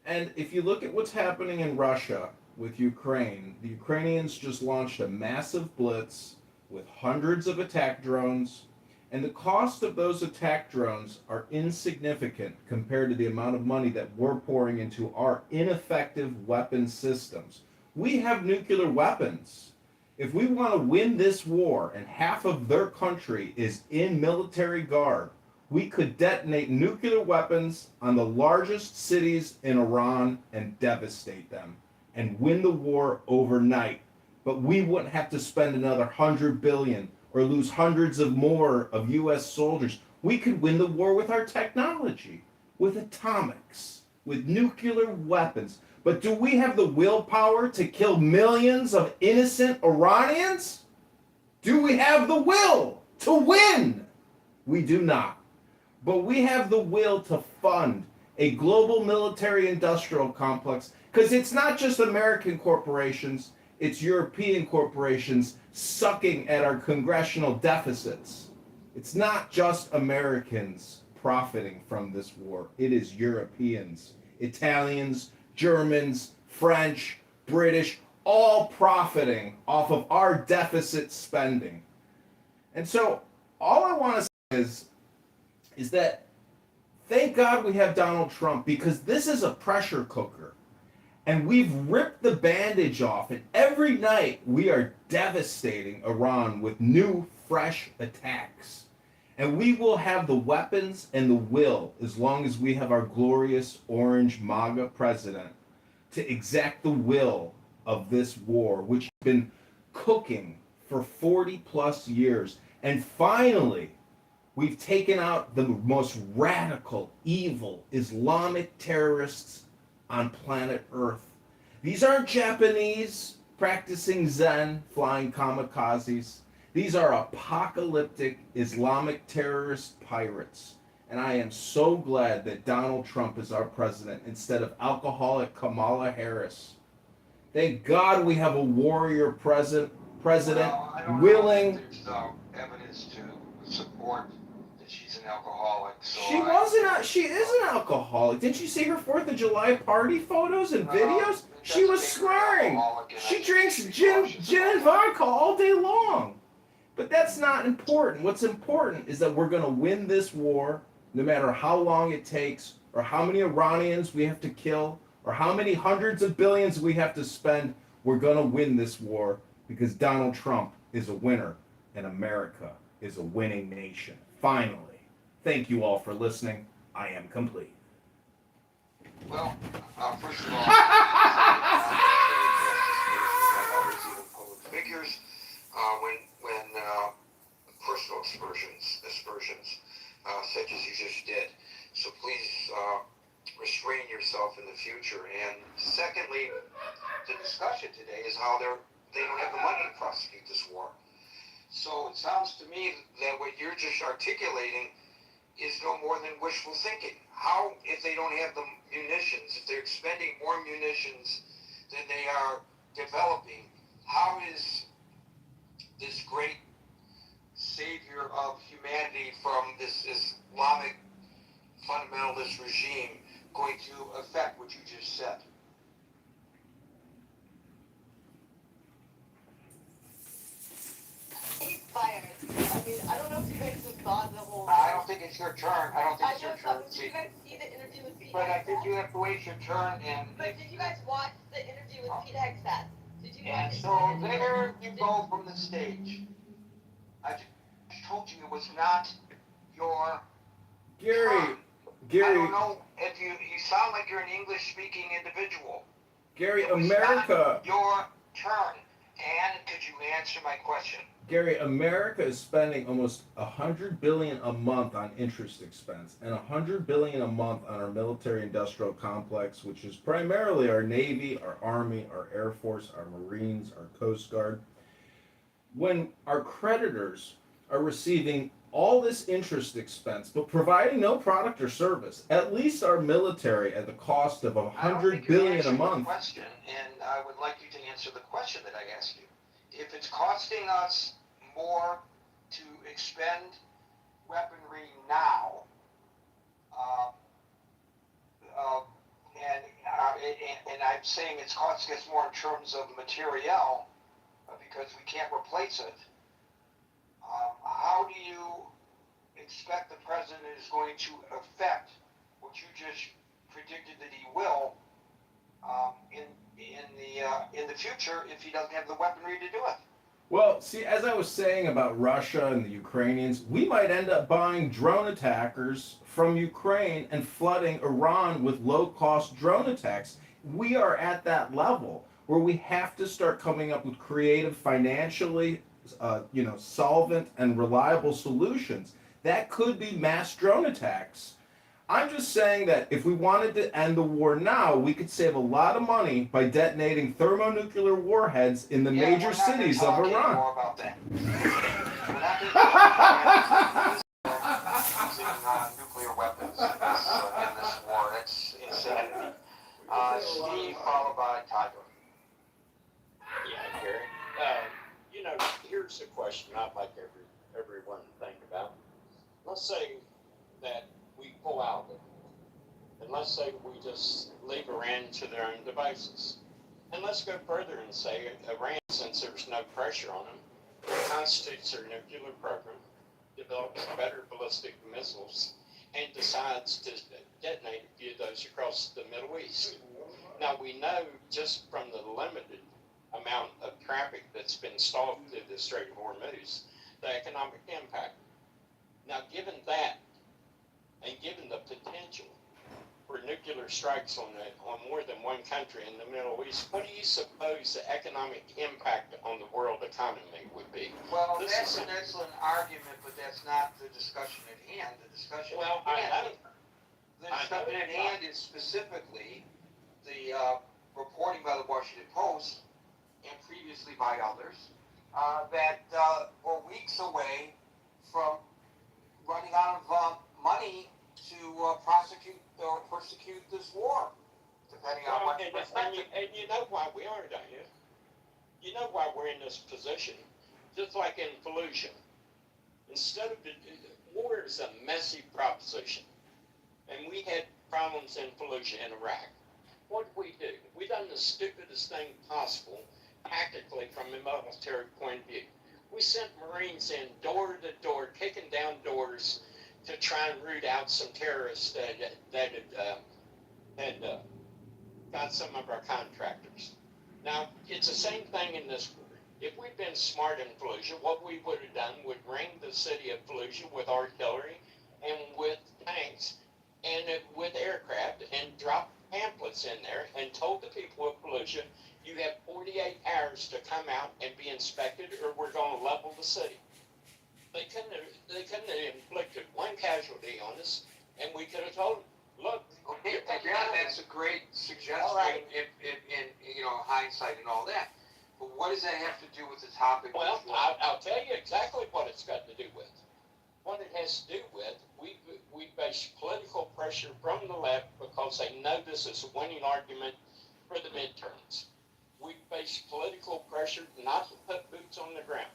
And if you look at what's happening in Russia with Ukraine, the Ukrainians just launched a massive blitz with hundreds of attack drones, and the cost of those attack drones are insignificant compared to the amount of money that we're pouring into our ineffective weapon systems. We have nuclear weapons. If we want to win this war and half of their country is in military garb, we could detonate nuclear weapons on the largest cities in Iran and devastate them and win the war overnight. But we wouldn't have to spend another 100 billion or lose hundreds of more of U.S. soldiers. We could win the war with our technology, with atomics, with nuclear weapons. But do we have the willpower to kill millions of innocent Iranians? Do we have the will to win? We do not. But we have the will to fund a global military industrial complex, because it's not just American corporations, it's European corporations sucking at our congressional deficits. It's not just Americans profiting from this war. It is Europeans, Italians, Germans, French, British, all profiting off of our deficit spending. And so all I want to say is that thank God we have Donald Trump, because this is a pressure cooker. And we've ripped the bandage off, and every night we are devastating Iran with new, fresh attacks. And we will have the weapons and the will, as long as we have our glorious orange MAGA president, to exact the will of this war, which has been cooking for 40 plus years. And finally, we've taken out the most radical, evil Islamic terrorists on planet Earth. These aren't Japanese practicing Zen, flying kamikazes. These are apocalyptic Islamic terrorist pirates. And I am so glad that Donald Trump is our president instead of alcoholic Kamala Harris. Thank God we have a warrior president willing. There's no evidence to support that she's an alcoholic. So She is an alcoholic. Didn't you see her 4th of July party photos and videos? She was swearing. She drinks gin and vodka all day long. But that's not important. What's important is that we're going to win this war, no matter how long it takes, or how many Iranians we have to kill, or how many hundreds of billions we have to spend. We're going to win this war because Donald Trump is a winner and America is a winning nation. Finally. Thank you all for listening. I am complete. Well, first of all, public figures, when personal aspersions, such as you just did. So please restrain yourself in the future. And secondly, the discussion today is how they don't have the money to prosecute this war. So it sounds to me that what you're just articulating is no more than wishful thinking. How, if they don't have the munitions, if they're expending more munitions than they are developing, how is this great savior of humanity from this Islamic fundamentalist regime going to affect what you just said? He's fired. I mean, I don't know if you guys have thought the whole. I don't think it's your turn. I don't think I it's know, your turn. but did you guys see the interview with Pete But I think Hegseth? you have to wait your turn and. But did you guys watch the interview with Pete Hegseth? Did you And watch it? so there you go from the stage. I just told you it was not your Gary, turn. I Gary, don't know if you sound like you're an English speaking individual. Gary, It was America, not your turn. And could you answer my question? Gary, America is spending almost $100 billion a month on interest expense and $100 billion a month on our military-industrial complex, which is primarily our Navy, our Army, our Air Force, our Marines, our Coast Guard. When our creditors are receiving all this interest expense but providing no product or service, at least our military at the cost of $100 billion a month. Question, and I would like you to answer the question that I asked you. If it's costing us more to expend weaponry now, and I'm saying it's costing us more in terms of materiel because we can't replace it. How do you expect the president is going to affect what you just predicted that he will in the future if he doesn't have the weaponry to do it? Well, see, as I was saying about Russia and the Ukrainians, we might end up buying drone attackers from Ukraine and flooding Iran with low-cost drone attacks. We are at that level where we have to start coming up with creative, financially, solvent and reliable solutions. That could be mass drone attacks. I'm just saying that if we wanted to end the war now, we could save a lot of money by detonating thermonuclear warheads in the major cities of Iran. More about that. We're not going to talk about using nuclear weapons in this war. That's insanity. Steve, followed by Tiger. Yeah, Gary. Here's a question I'd like everyone to think about. Let's say that we pull out of it. And let's say we just leave Iran to their own devices. And let's go further and say Iran, since there's no pressure on them, constitutes their nuclear program, develops better ballistic missiles, and decides to detonate a few of those across the Middle East. Now we know just from the limited amount of traffic that's been stalled through the Strait of Hormuz, the economic impact. Now given that, and given the potential for nuclear strikes on more than one country in the Middle East, what do you suppose the economic impact on the world economy would be? Well, that's an excellent argument, but that's not the discussion at hand. The discussion at hand is specifically the reporting by the Washington Post and previously by others that we're weeks away from running out of money to prosecute or persecute this war, depending on what perspective. And you know why we are, don't you? You know why we're in this position. Just like in Fallujah. Instead of war is a messy proposition. And we had problems in Fallujah in Iraq. What did we do? We done the stupidest thing possible, tactically from a military point of view. We sent Marines in door to door, kicking down doors to try and root out some terrorists that had got some of our contractors. Now, it's the same thing in this war. If we'd been smart in Fallujah, what we would have done would ring the city of Fallujah with artillery and with tanks and with aircraft and drop pamphlets in there and told the people of Fallujah, you have 48 hours to come out and be inspected or we're going to level the city. They couldn't have inflicted one casualty on us, and we could have told them, look. Okay, again, that's a great suggestion Right. in hindsight and all that. But what does that have to do with the topic? Well, I'll tell you exactly what it's got to do with. What it has to do with, we face political pressure from the left because they know this is a winning argument for the midterms. We face political pressure not to put boots on the ground.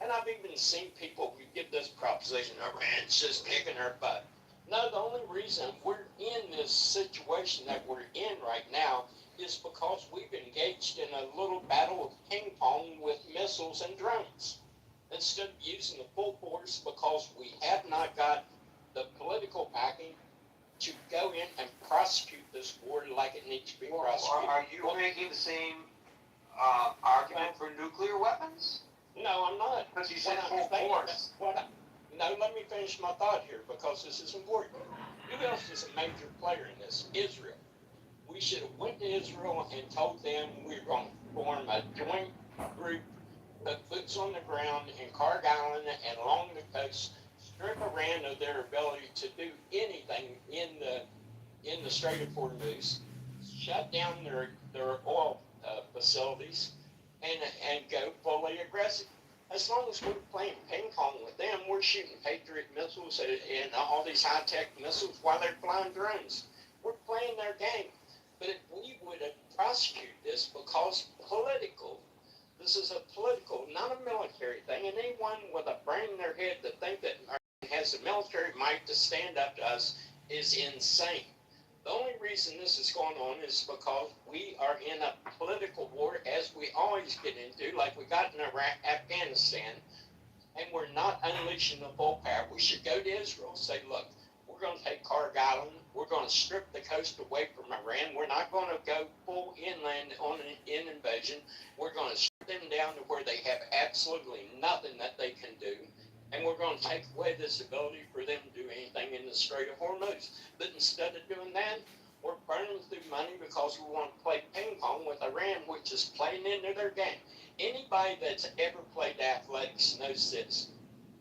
And I've even seen people who give this proposition, Iran's just kicking our butt. No, the only reason we're in this situation that we're in right now is because we've engaged in a little battle of ping pong with missiles and drones. Instead of using the full force because we have not got political backing to go in and prosecute this war like it needs to be prosecuted. Are you making the same argument for nuclear weapons? No, I'm not. Because you said What full I'm saying force. is no, let me finish my thought here because this is important. Who else is a major player in this? Israel. We should have went to Israel and told them we're going to form a joint group, put boots on the ground in Carg Island and along the coast, strip Iran of their ability to do anything in the Strait of Hormuz, shut down their oil facilities, and go fully aggressive. As long as we're playing ping pong with them, we're shooting Patriot missiles and all these high-tech missiles while they're flying drones. We're playing their game. But if we would have prosecuted this because political, this is a political, not a military thing, and anyone with a brain in their head that think that has the military might to stand up to us is insane. The only reason this is going on is because we are in a political war, as we always get into, like we got in Iraq, Afghanistan, and we're not unleashing the full power. We should go to Israel and say, look, we're going to take Carg Island. We're going to strip the coast away from Iran. We're not going to go full inland on an invasion. We're going to strip them down to where they have absolutely nothing that they can do. And we're going to take away this ability for them to do anything in the Strait of Hormuz. But instead of doing that, we're burning through money because we want to play ping pong with Iran, which is playing into their game. Anybody that's ever played athletics knows this.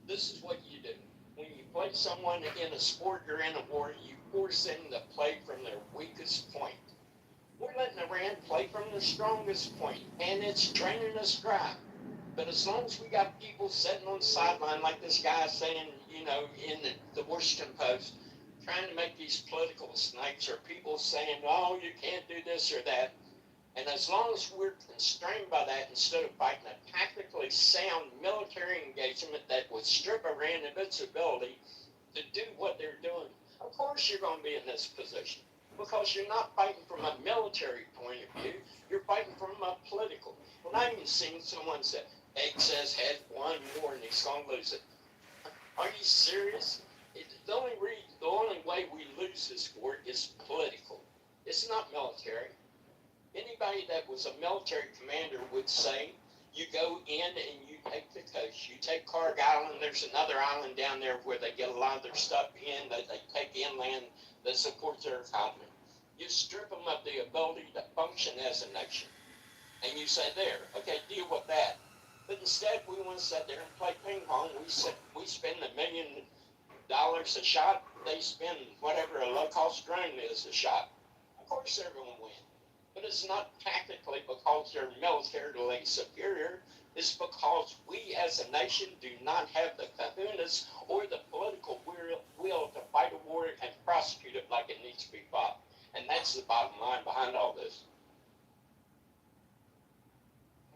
This is what you do. When you play someone in a sport or in a war, you force them to play from their weakest point. We're letting Iran play from the strongest point, and it's draining us dry. But as long as we got people sitting on the sideline like this guy saying, in the Washington Post, trying to make these political snipes, or people saying, oh, you can't do this or that, and as long as we're constrained by that, instead of fighting a tactically sound military engagement that would strip Iran of its ability to do what they're doing, of course you're going to be in this position. Because you're not fighting from a military point of view, you're fighting from a political. When I've even seen someone say, Excess had one more and he's going to lose it. Are you serious? The only way we lose this war is political. It's not military. Anybody that was a military commander would say, you go in and you take the coast. You take Carg Island. There's another island down there where they get a lot of their stuff in, that they take inland that supports their economy. You strip them of the ability to function as a nation. And you say, there, okay, deal with that. But instead, we want to sit there and play ping pong. We spend $1 million a shot. They spend whatever a low-cost drone is a shot. Of course they're going to win. But it's not tactically because they're militarily superior. It's because we as a nation do not have the kahunas or the political will to fight a war and prosecute it like it needs to be fought. And that's the bottom line behind all this.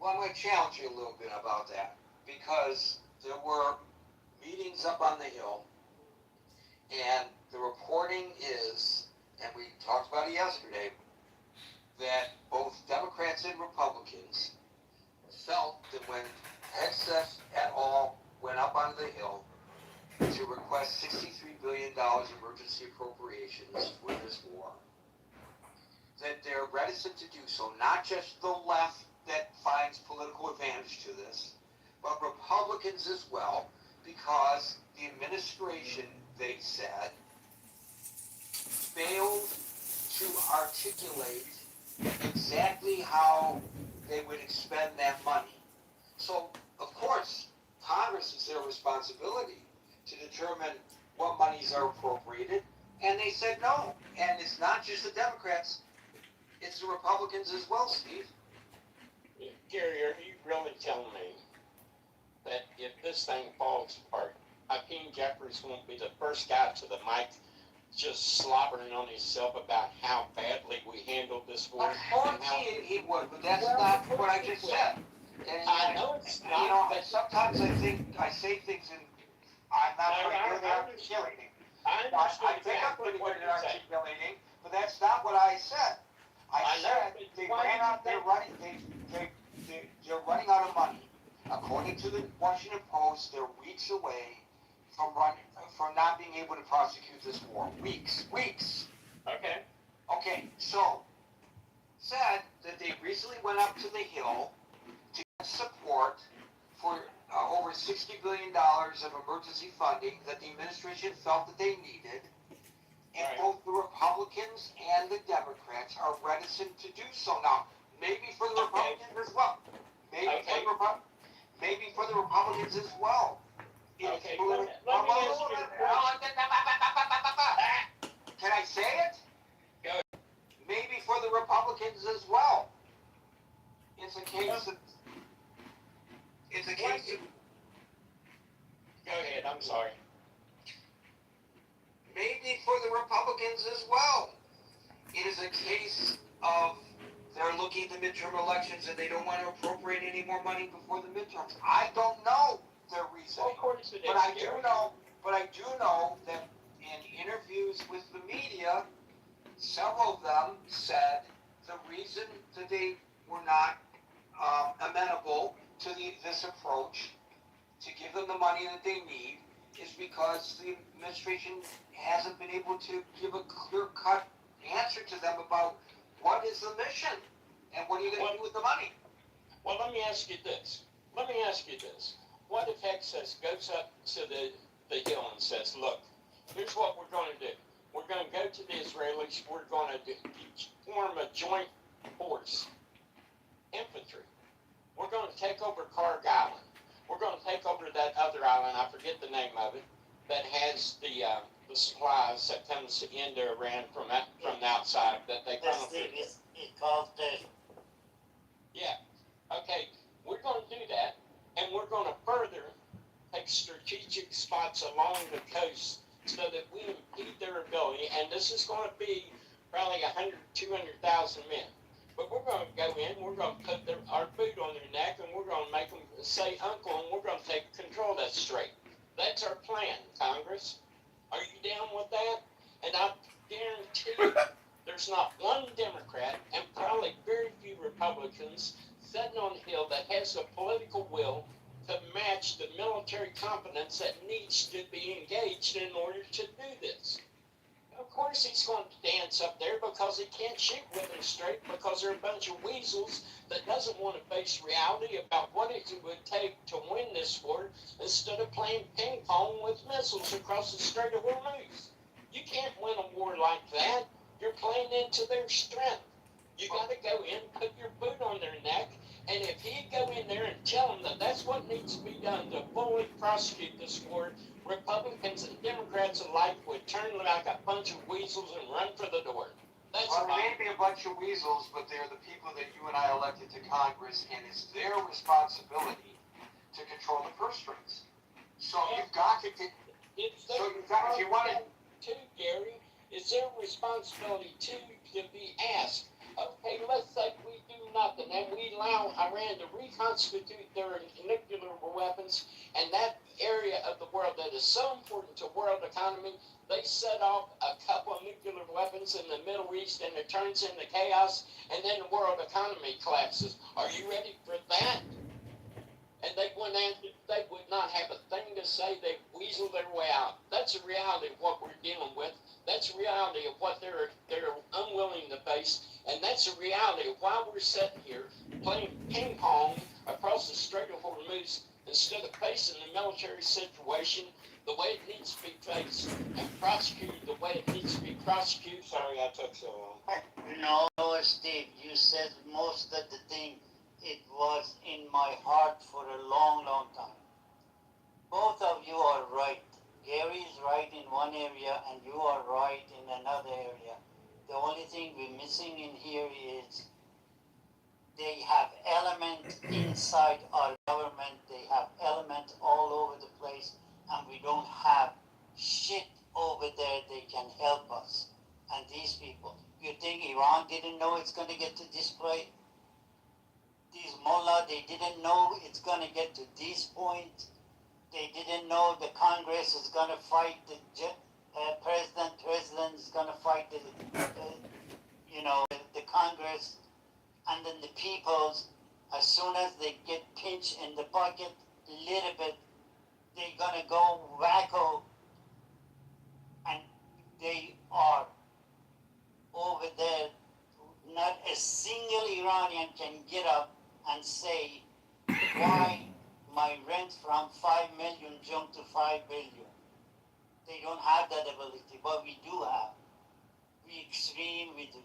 Well, I'm going to challenge you a little bit about that, because there were meetings up on the Hill, and the reporting is, and we talked about it yesterday, that both Democrats and Republicans felt that when Excess et al. Went up on the Hill to request $63 billion emergency appropriations for this war, that they're reticent to do so, not just the left that finds political advantage to this, but Republicans as well, because the administration, they said, failed to articulate exactly how they would expend that money. So, of course, Congress is their responsibility to determine what monies are appropriated, and they said no. And it's not just the Democrats, it's the Republicans as well, Steve. Gary, are you really telling me that if this thing falls apart, Hakeem Jeffries won't be the first guy to the mic just slobbering on himself about how badly we handled this war? Of course he would, but that's not what I just said. And I know it's not. and sometimes I think I say things and I'm not very good at articulating. I I understand think I'm pretty exactly good what at you're saying. articulating, but that's not what I said. I I know, said but they why ran do you out, they're think- they're running out of money. According to the Washington Post, they're weeks away from for not being able to prosecute this war. Weeks. Okay. Okay, so said that they recently went up to the Hill to get support for over $60 billion of emergency funding that the administration felt that they needed. And Right. both the Republicans and the Democrats are reticent to do so now. Maybe for the Republicans as well. Maybe for the Republicans as well. Okay, let me ask you a question. Can I say it? Go ahead. Maybe for the Republicans as well. It's a case of. Go ahead, I'm sorry. Maybe for the Republicans as well. It is a case of they're looking at the midterm elections and they don't want to appropriate any more money before the midterms. I don't know their reasoning. Well, of course it is. But I do know that in interviews with the media, several of them said the reason that they were not amenable to this approach to give them the money that they need is because the administration hasn't been able to give a clear-cut answer to them about what is the mission and what are you going to do with the money. Well, let me ask you this. What if Excess goes up to the Hill and says, look, here's what we're going to do. We're going to go to the Israelis. We're going to form a joint force, infantry. We're going to take over Karg Island. We're going to take over that other island, I forget the name of it, that has the supplies that comes into Iran from the outside that they come to. It's called the. Yeah. Okay. We're going to do that, and we're going to further take strategic spots along the coast so that we impede their ability. And this is going to be probably 100, 200,000 men. But we're going to go in, we're going to put our boot on their neck, and we're going to make them say uncle, and we're going to take control of that strait. That's our plan, Congress. Are you down with that? And I guarantee you, there's not one Democrat, and probably very few Republicans, sitting on the Hill that has the political will to match the military competence that needs to be engaged in order to do this. Of course he's going to dance up there because he can't shoot with them straight because they're a bunch of weasels that doesn't want to face reality about what it would take to win this war instead of playing ping pong with missiles across the Strait of Hormuz. You can't win a war like that. You're playing into their strength. You got to go in, put your boot on their neck, and if he'd go in there and tell them that that's what needs to be done to fully prosecute this war, Republicans and Democrats alike would turn like a bunch of weasels and run for the door. That's Well, there may be a bunch of weasels, but they're the people that you and I elected to Congress, and it's their responsibility to control the purse strings. So you've got to get. It's So you've got, if you want to. too, Gary, it's their responsibility too to be asked. Okay, let's say we do nothing and we allow Iran to reconstitute their nuclear weapons, and that area of the world that is so important to world economy, they set off a couple of nuclear weapons in the Middle East and it turns into chaos, and then the world economy collapses. Are you ready for that? And they would not have a thing to say. They weasel their way out. That's the reality of what we're dealing with. That's the reality of what they're unwilling to face. And that's the reality of why we're sitting here playing ping pong across the Strait of Hormuz instead of facing the military situation the way it needs to be faced and prosecuted the way it needs to be prosecuted. Sorry I took so long. No, Steve, you said most of the thing. It was in my heart for a long, long time. Both of you are right. Gary is right in one area and you are right in another area. The only thing we're missing in here is they have elements inside our government. They have elements all over the place, and we don't have shit over there they can help us. And these people, you think Iran didn't know it's going to get to this point? These mullah, they didn't know it's going to get to this point. They didn't know the Congress is going to fight the president is going to fight the Congress, and then the peoples, as soon as they get pinched in the pocket a little bit, they're going to go wacko they are over there. Not a single Iranian can get up and say why my rent from 5 million jumped to 5 billion. They don't have that ability, but we do have. We extreme, we do.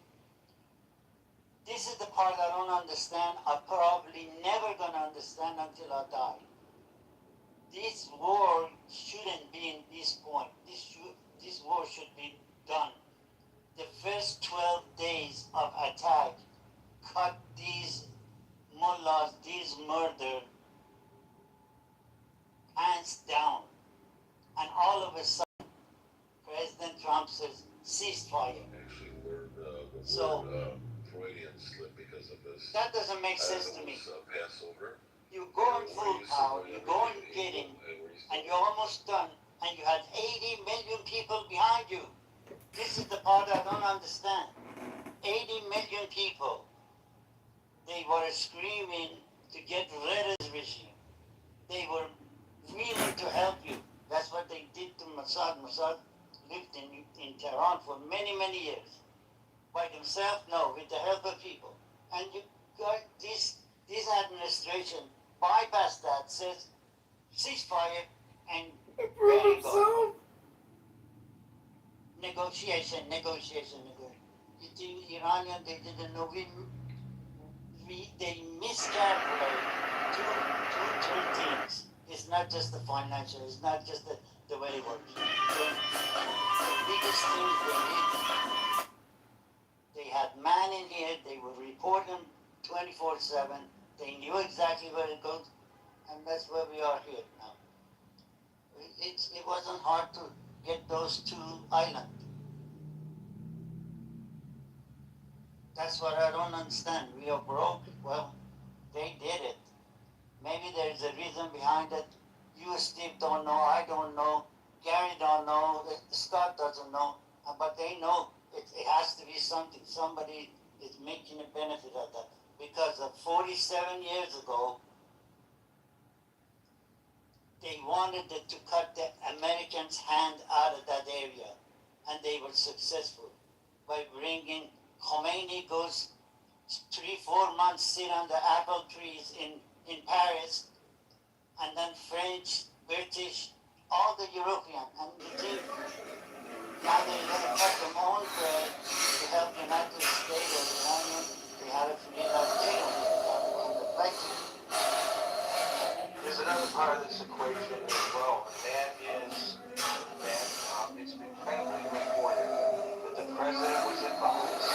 This is the part I don't understand. I'm probably never gonna understand until I die. This war shouldn't be in this point. This war should be done. The first 12 days of attack cut these mullahs, these murder, hands down. And all of a sudden, President Trump says, ceasefire. Actually, the So, word Freudian slip because of this. that doesn't make sense to me. Passover. You go in full power, you go and get in, and you're almost done, and you had 80 million people behind you. This is the part I don't understand. 80 million people. They were screaming to get rid of the regime. They were willing to help you. That's what they did to Mossad. Mossad lived in Tehran for many, many years. By themselves? No, with the help of people. And you got this administration bypassed that, says ceasefire and very good. Negotiation. You think Iranian, they didn't know they miscalculated two things. It's not just the financial, it's not just the way it works. The biggest thing they had man in here, they would report him 24/7, they knew exactly where it goes, and that's where we are here now. It wasn't hard to get those two islands. That's what I don't understand. We are broke. Well, they did it. Maybe there's a reason behind it. You, Steve, don't know. I don't know. Gary don't know. Scott doesn't know. But they know it has to be something. Somebody is making a benefit of that. Because 47 years ago, they wanted to cut the Americans' hand out of that area. And they were successful by bringing Khomeini goes 3-4 months sit on the apple trees in Paris, and then French, British, all the European, and the team. Now they're going to cut their own bread to help the United States or the Union. They have a free allocation on the plate. There's another part of this equation as well, and that is that it's been credibly reported that the president was advised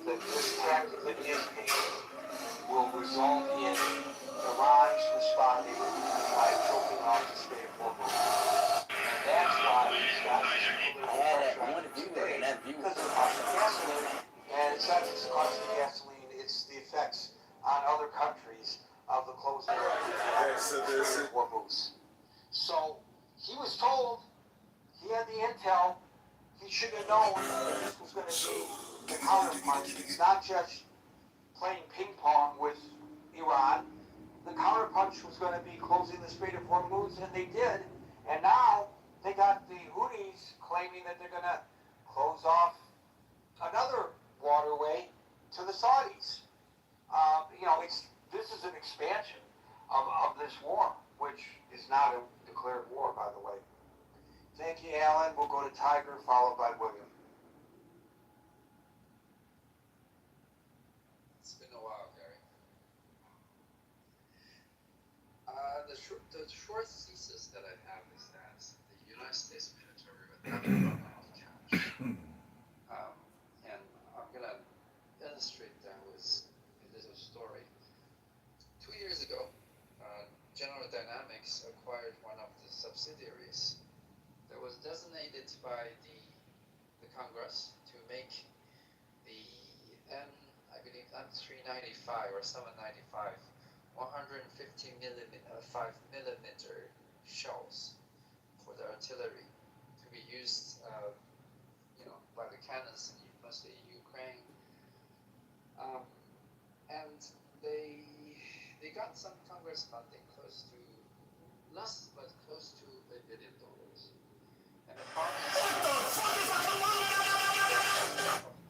that this tactic that he is taking will result in Iran's responding by choking off the Strait of Hormuz. And that's why he's got this political pressure on him today, because of the cost of gasoline. And it's not just the cost of gasoline, it's the effects on other countries of the closing of the Strait of Hormuz. So he was told, he had the intel, he should have known that this was going to be the counterpunch. It's not just playing ping pong with Iran. The counterpunch was going to be closing the Strait of Hormuz, and they did. And now they got the Houthis claiming that they're going to close off another waterway to the Saudis. This is an expansion of this war, which is not a declared war, by the way. Thank you, Alan. We'll go to Tiger, followed by William. It's been a while, Gary. The short thesis that I have is that the United States military would never run out of cash. And I'm going to illustrate that with a little story. 2 years ago, General Dynamics acquired one of the subsidiaries that was designated by the Congress to make the I believe M395 or 795 150 millimeter 5 millimeter shells for the artillery to be used by the cannons mostly in Ukraine, and they got some Congress funding close to $1 billion, and the problem is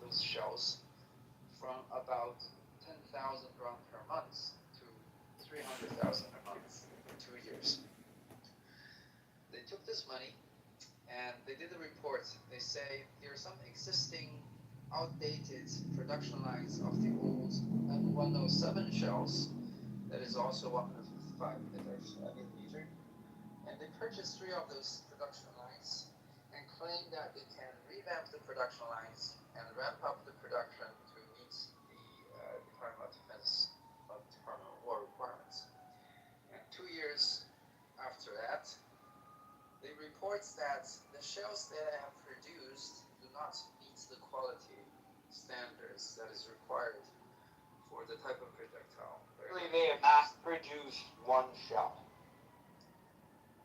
those shells from about 10,000 RON per month to 300,000 a month in 2 years. They took this money and they did a report. They say there are some existing outdated production lines of the old M107 shells that is also 155 millimeter. And they purchased 3 of those production lines and claim that they can revamp the production lines and ramp up the production to meet the Department of Defense of Department of War requirements. And 2 years after that, they report that the shells that they have produced do not meet the quality standards that is required for the type of projectile. Really, they have not produced one shell.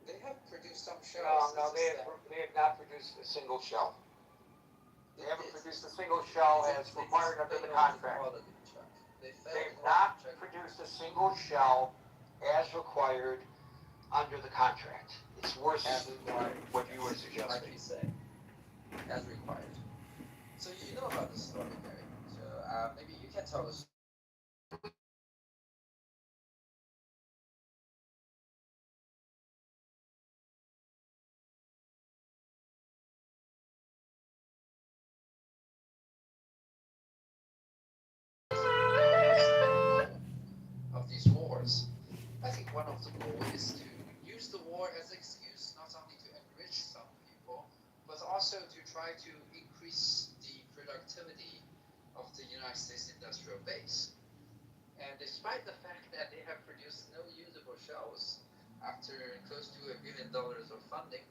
They have produced some shells. No, they have not produced a single shell. They haven't produced a single shell as required under the contract. They've not produced a single shell as required under the contract. It's worse than what you were suggesting. Like you say, as required. So you know about this story, Gary. So maybe you can tell us. Of these wars. I think one of the goals is to use the war as an excuse not only to enrich some people, but also to try to increase the productivity of the United States industrial base. And despite the fact that they have produced no usable shells after close to $1 billion of funding,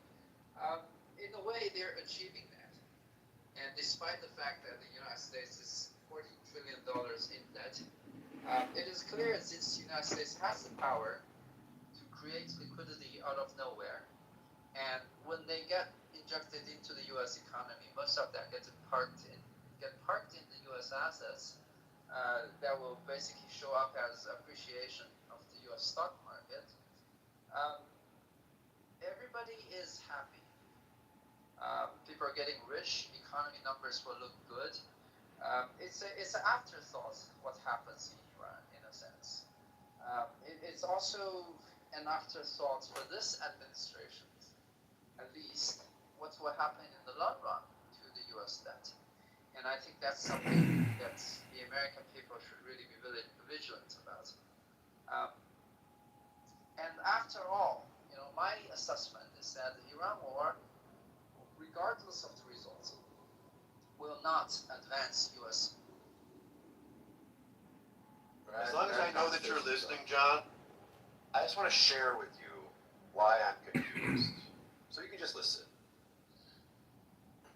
in a way they're achieving that. And despite the fact that the United States is $40 trillion in debt, it is clear since the United States has the power to create liquidity out of nowhere, and when they get injected into the U.S. economy, most of that gets parked in the U.S. assets. That will basically show up as appreciation of the U.S. stock market. Everybody is happy. People are getting rich. Economy numbers will look good. It's an afterthought what happens in Iran, in a sense. It's also an afterthought for this administration, at least, what will happen in the long run to the U.S. debt. And I think that's something that the American people should really be vigilant about. And after all, my assessment is that the Iran war, regardless of the results, will not advance U.S. As long as I know that you're listening, John, I just want to share with you why I'm confused. So you can just listen.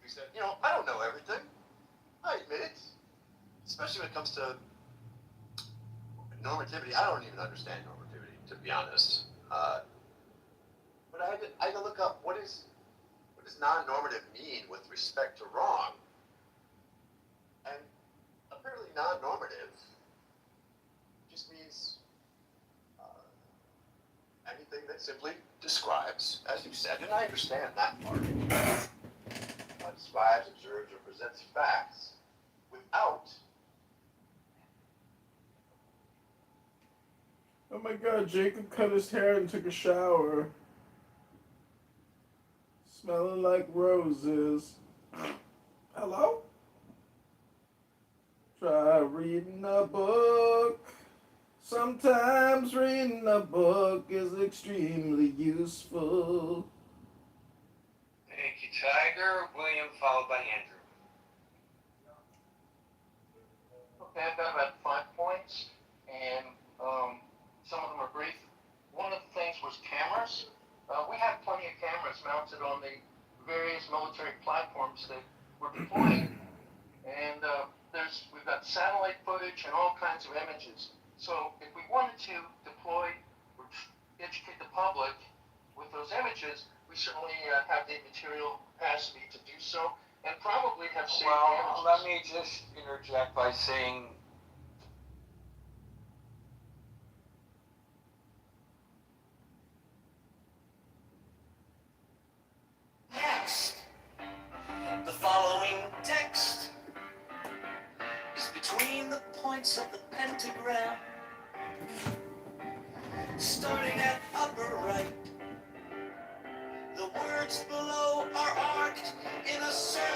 He said, I don't know everything. I admit it. Especially when it comes to normativity. I don't even understand normativity, to be honest. But I had to look up what does non-normative mean with respect to wrong. And apparently non-normative just means anything that simply describes, as you said, and I understand that part, describes, observes, or presents facts without. Oh my god, Jacob cut his hair and took a shower. Smelling like roses. Hello? Try reading a book. Sometimes reading a book is extremely useful. Thank you, Tiger. William, followed by Andrew. Okay, I've got about 5 points, and some of them are brief. One of the things was cameras. We have plenty of cameras mounted on the various military platforms that we're deploying, and we've got satellite footage and all kinds of images. So if we wanted to deploy or educate the public with those images, we certainly have the material capacity to do so, and probably have safety images. Let me just interject by saying Next, the following text starting at upper right. The words below are arced in a circle.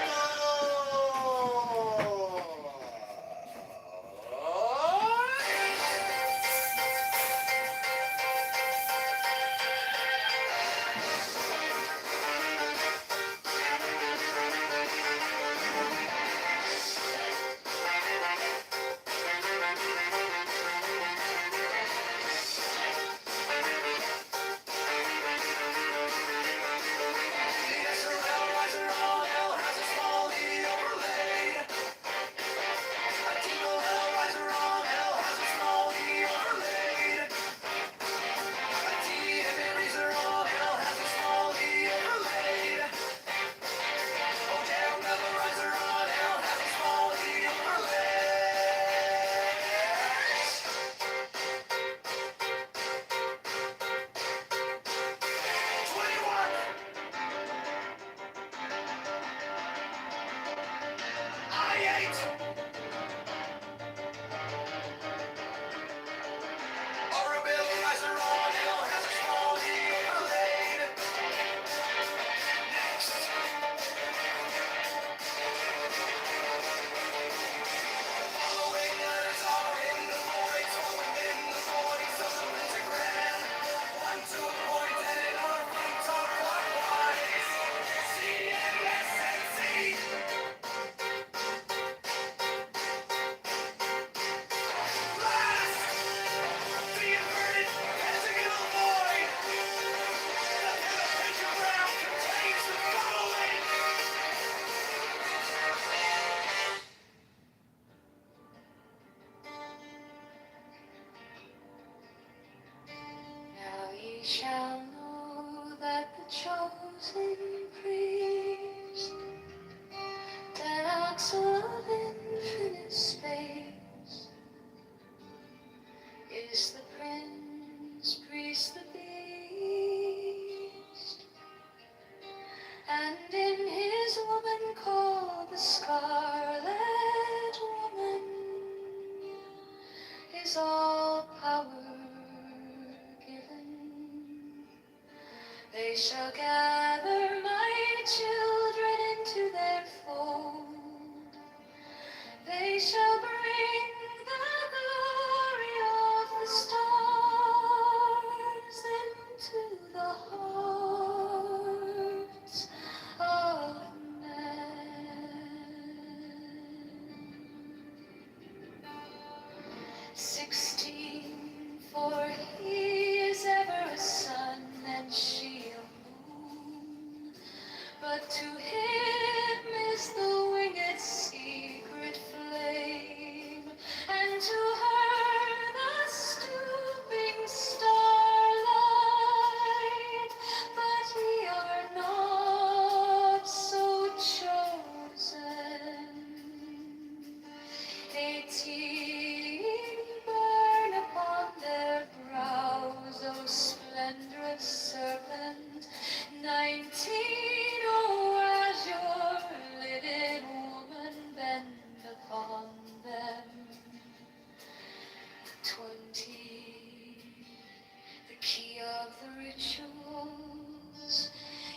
Now ye shall know that the chosen priest, that axle of infinite space, is the prince, priest, the beast, and in his woman called the Scarlet Woman is all power given. They shall gather my children into their fold. They shall bring the glory of the stars into the hearts of men. 16, for he is ever a sun and she a moon. But to him is the winged secret flame, and to her the stooping starlight. But ye are not so chosen. 18 burn upon their brows, O splendorous serpent. 19, oh azure lidded woman, bend upon them. 20, the key of the rituals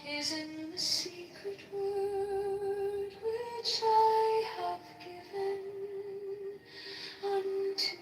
is in the secret word which I have given unto him.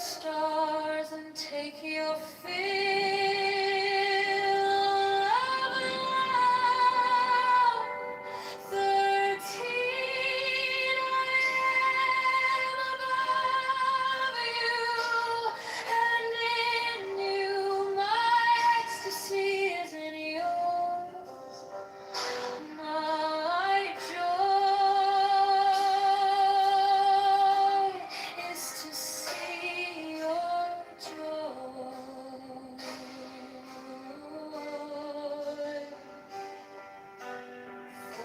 stars and take your fill of love. 13, I am above you, and in you my ecstasy is in yours. My joy is to see your joy.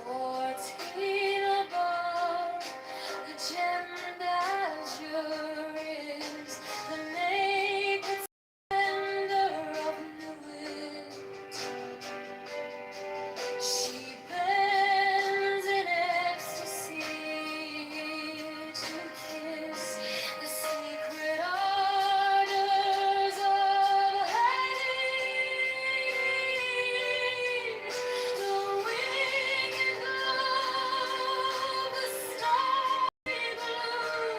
14 above, the gem azure is the naked splendor of the wind. She bends in ecstasy to kiss the secret ardors of Hades. The wicked love, the starry blue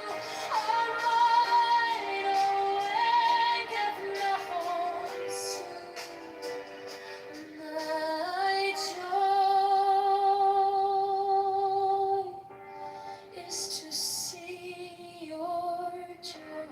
are mine, awaketh Nahor's my joy is to see your joy.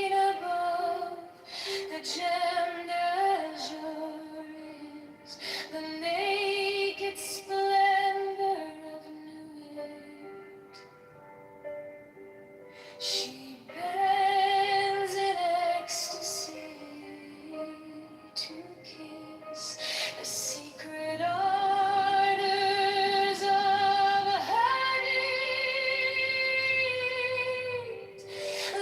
Above, the gemmed azure is the naked splendor of new age. She bends in ecstasy to kiss the secret ardors of Hades. The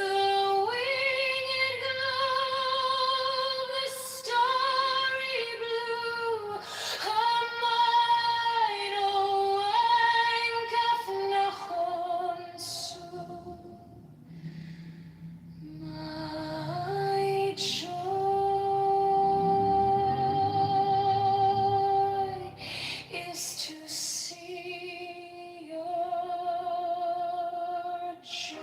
winged globe, the starry blue are mine, O Wankaf Nahon Su. My joy is to see your joy.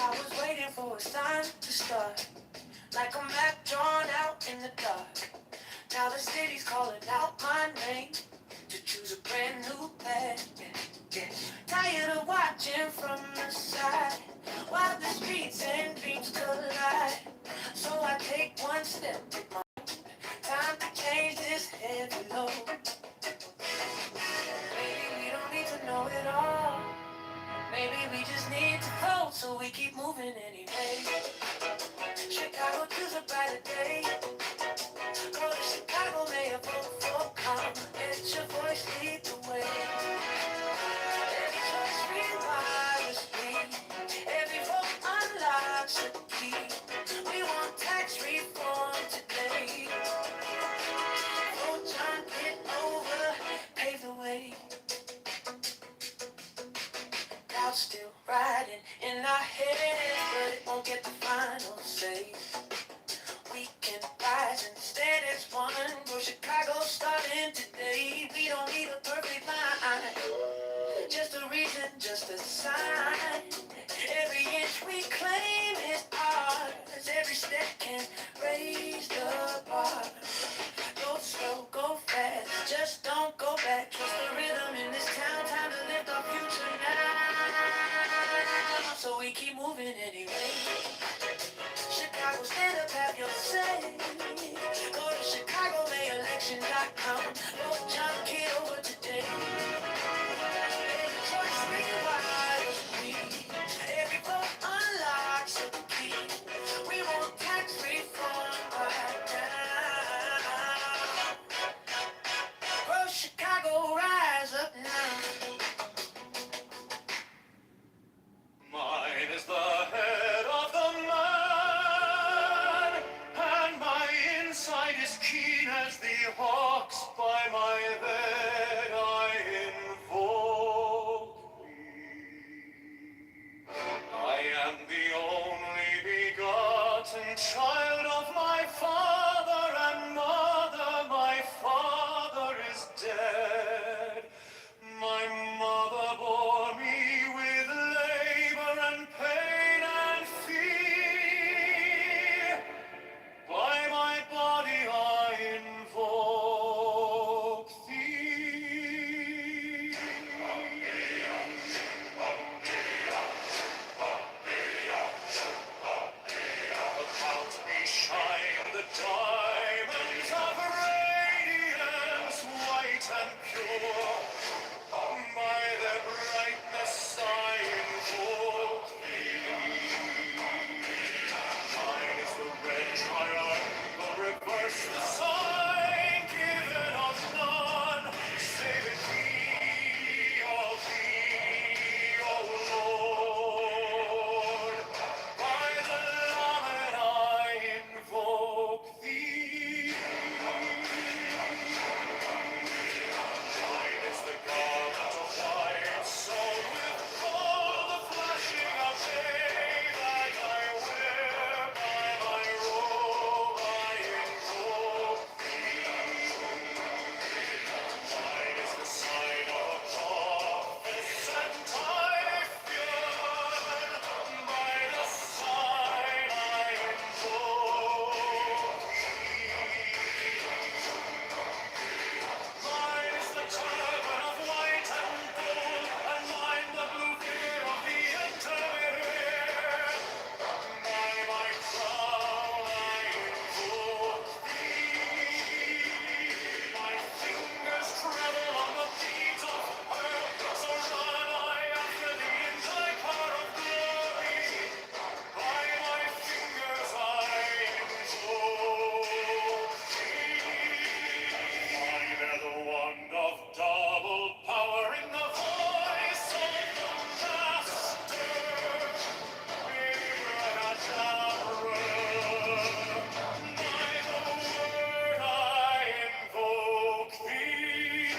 I was waiting for a sign to start, like a map drawn out in the dark. Now the city's calling out my name to choose a brand new path. Tired of watching from the side while the streets and dreams collide. So I take one step. Time to change this heavy load. Maybe we don't need to know it all. Maybe we just need to flow, so we keep moving anyway. Chicago choose a brighter day. Go to Chicago, may a vote for calm. Let your voice lead the way. Every choice rewires me. Every vote unlocks a key. We want tax reform. ground. Lord John Kitover today. Every choice rewires me. Every vote unlocks a key. We want tax reform right now. Oh, Chicago, rise up now. Mine is the head of the man, and my insight is keen as the hawks. By my head I invoke thee. I am the only begotten child of my father and mother. My father is dead. My mother bore me with labor and pain and fear. By my body I invoke thee. About me shine the diamonds of radiance, white and pure. By their brightness I invoke thee. Mine is the red triangle, reverse the sign, given of none, save it thee, O Lord. By the Lamed I invoke thee. Mine is the garment of white, sewn with gold, the flashing of day that I wear. By my robe I invoke thee. Mine is the sign of prophets and Typhoon. By the sign I invoke thee. Mine is the turban of white and gold, and mine the blue fear of the intermediate. By my crown I invoke thee. My fingers tremble on the beat of pearl, so run I after thee in thy car of glory. By my fingers I invoke thee. I bear the wand of double power in the voice of the Master. Abracadabra. By the word I invoke thee.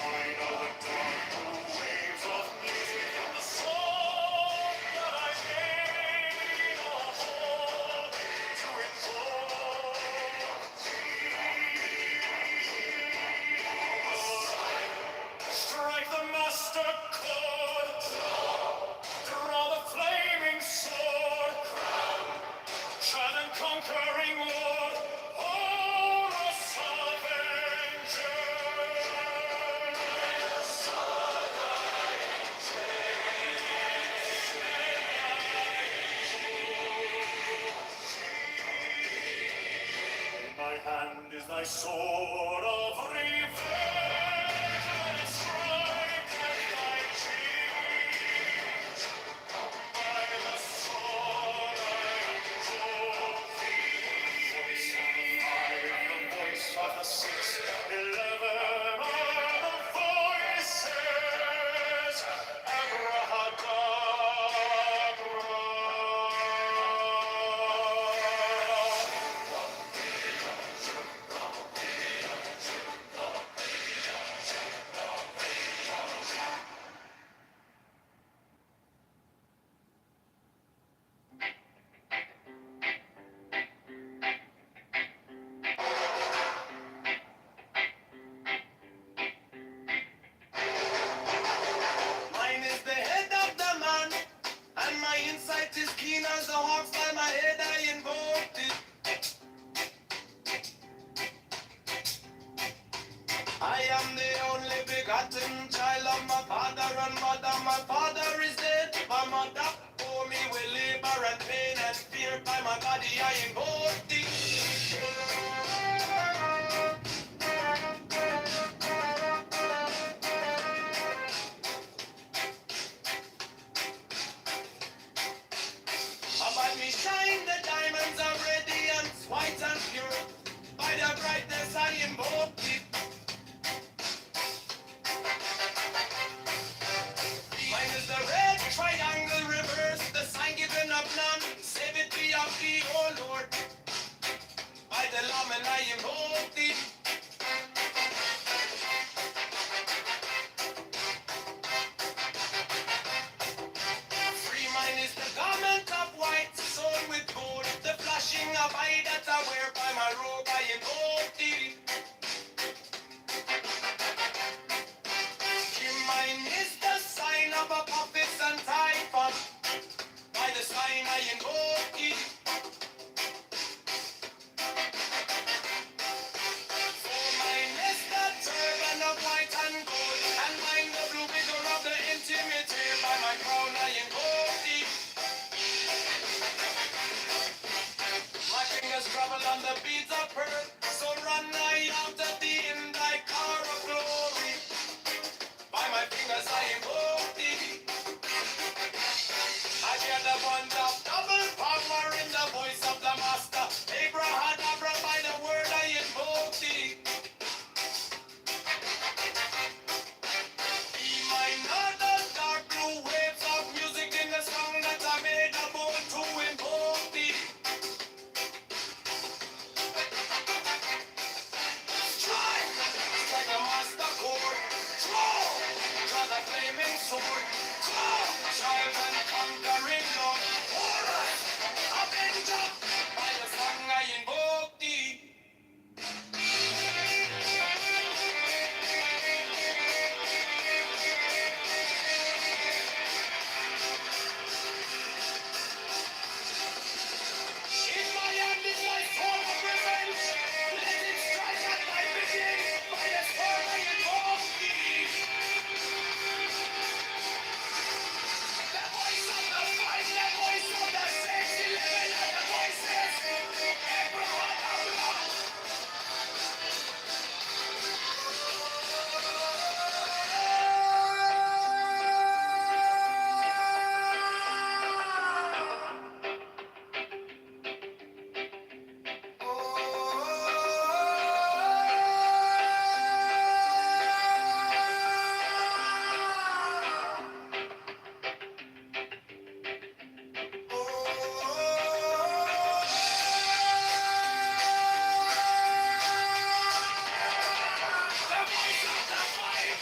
I know the dark blue waves of music in the song that I made a whole to invoke thee. Strike the master chord, draw the flaming sword, chant and conquering Lord, Horus Avengers. In my hand is thy sword of revenge, and strike at thy cheek. By the sword I invoke thee. The voice of the 611 are the voices. Abracadabra. Mine is the head of the man, and my insight is keen as the hawks. By my head I invoke thee. I am the only begotten child of my father and mother. My father is dead. My mother bore me with labor and pain and fear. By my body I invoke thee. Let me shine the diamonds of radiance, white and pure. By the brightness I invoke thee. Mine is the red triangle reverse, the sign given of none. Save it be of thee, O Lord. By the Lamb and I invoke thee. Free mine is the garment of white, sewn with gold. The flashing of eye that I wear by my robe, I invoke thee. Mine is the sign of a prophet and typhon. By the sign I invoke thee. For mine is the turban of white and gold, and mine the blue vigor of the intimate hair. By my crown I invoke thee. My fingers travel on the beads of pearl, so run I after thee in thy car of glory. By my fingers I invoke thee. I hear the ones of double power in the voice of the master. Abraham, by the word I invoke thee. Be mine are the dark blue waves of music in the song that I made a bold to invoke thee. Strike the master chord. Draw the flaming sword. Child and conquering Lord. Horus, avenger. By the song I invoke thee. In my hand is my sword of revenge. Let it strike at my bidding. By the sword I invoke thee. The voice of the fight, the voice of the 611, and the voices. Everyone of love. The voice of the fight,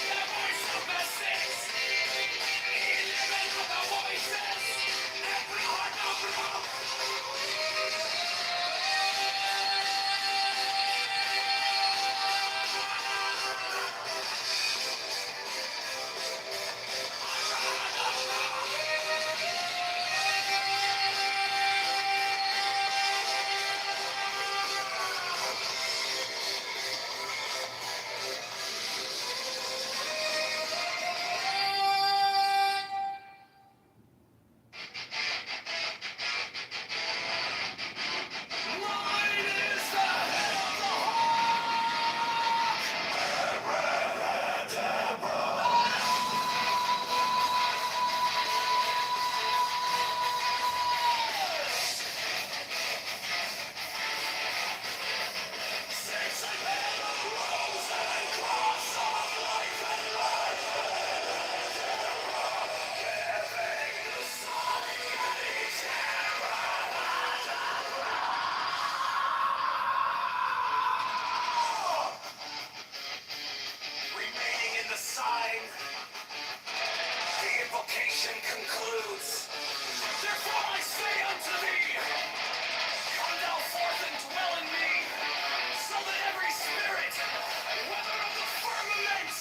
the voice of the 611 of the voices. Everyone of love. Mine is the head of the remaining in the sign. The invocation concludes. Therefore I say unto thee, come thou forth and dwell in me, so that every spirit, whether of the firmament,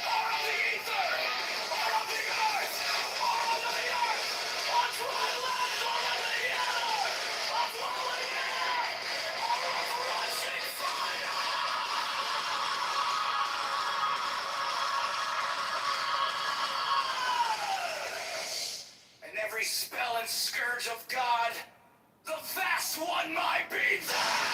or of the ether, or of the earth, or under the earth, or dry land, or in the air, of rolling air, or of rushing fire, and every spell and scourge of God, the vast one might be there.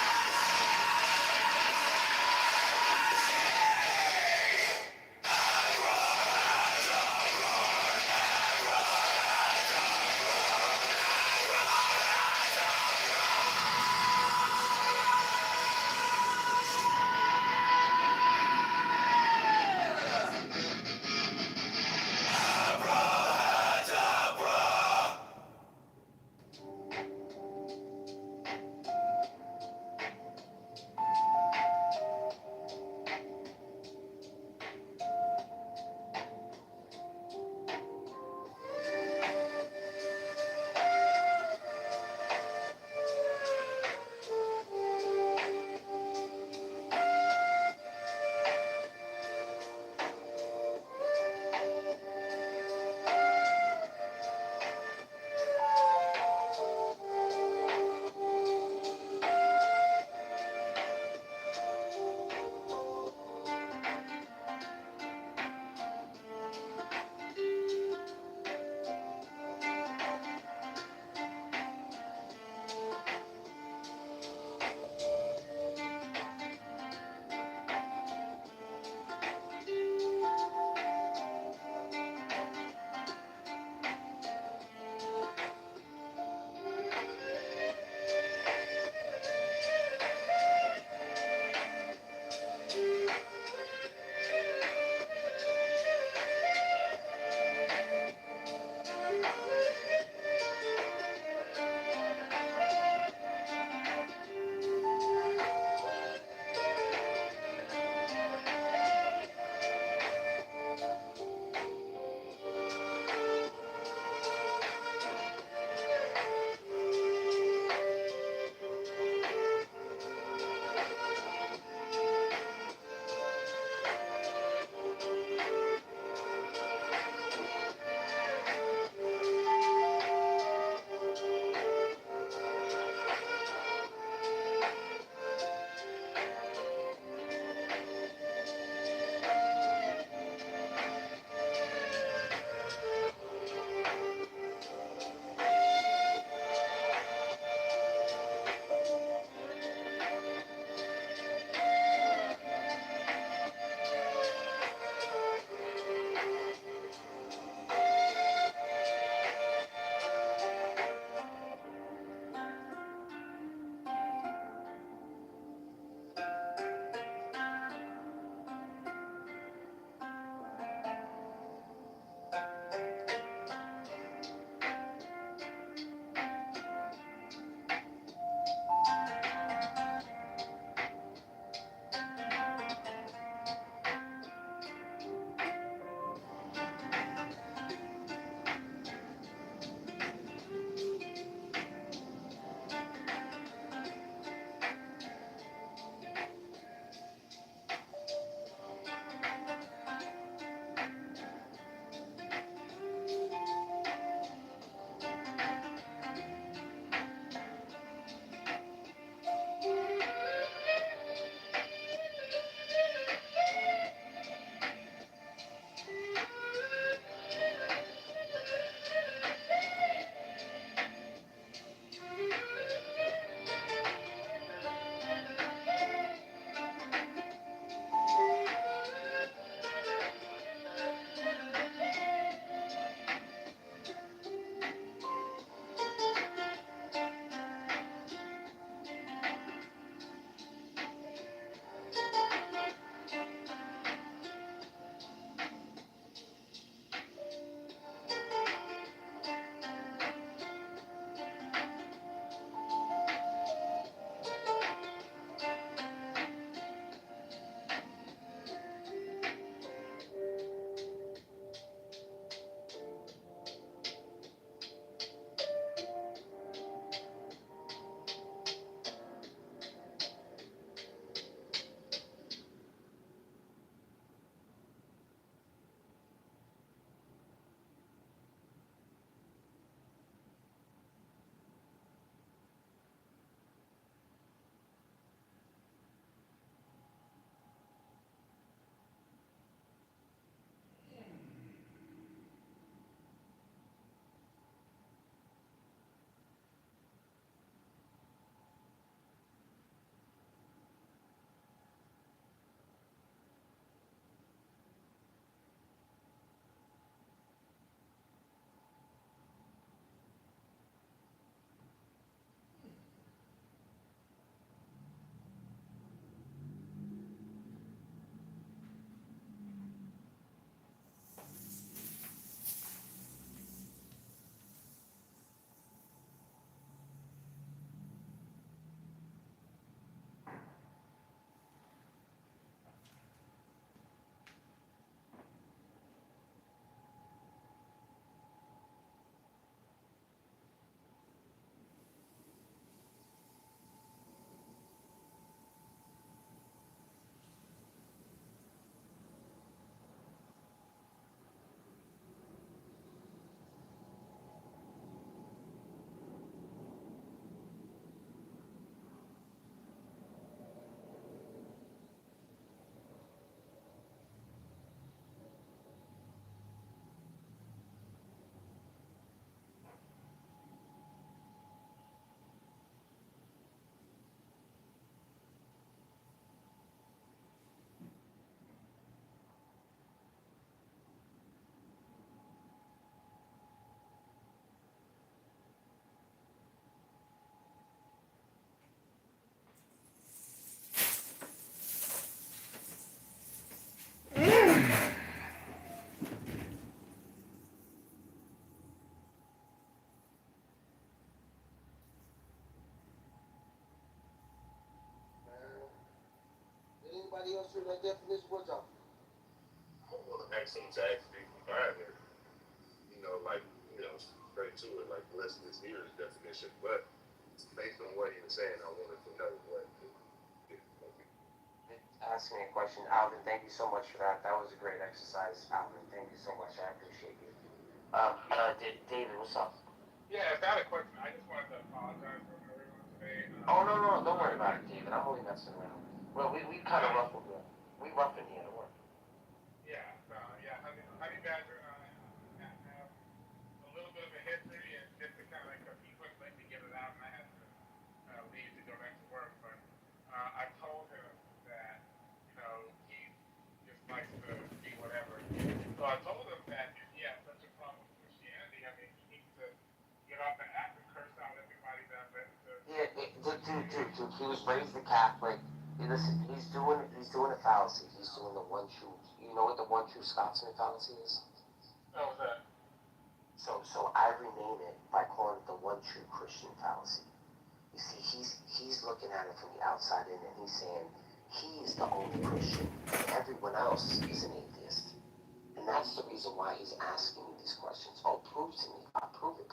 Anybody else hear that definition? What's up? Well, the accent's actually finer. You know, like, you know, straight to it, like less this year's definition. But based on what he was saying, I wanted to know what. Asking me a question, Alvin. Thank you so much for that. That was a great exercise, Alvin. Thank you so much. I appreciate you. David, what's up? Yeah, I've got a question. I just wanted to apologize for everyone today. Oh no, don't worry about it, David. I'm only messing around. Well, we kind of ruffled it. We roughed in here, don't worry. Yeah, Honey Badger and I have a little bit of a history, and just to kind of like, he wouldn't let me get it out, and I had to leave to go back to work. But I told him that, you know, he just likes to be whatever. So I told him that if he has such a problem with Christianity, I mean, he needs to get off the app and curse out everybody that lets to. Yeah, dude. He was raised a Catholic. Hey, listen, he's doing a fallacy. He's doing the one true. You know what the one true Scotsman fallacy is? Oh, what's that? So I rename it by calling it the one true Christian fallacy. You see, he's looking at it from the outside in, and he's saying he is the only Christian. Everyone else is an atheist, and that's the reason why he's asking me these questions. Oh, prove to me. Prove it.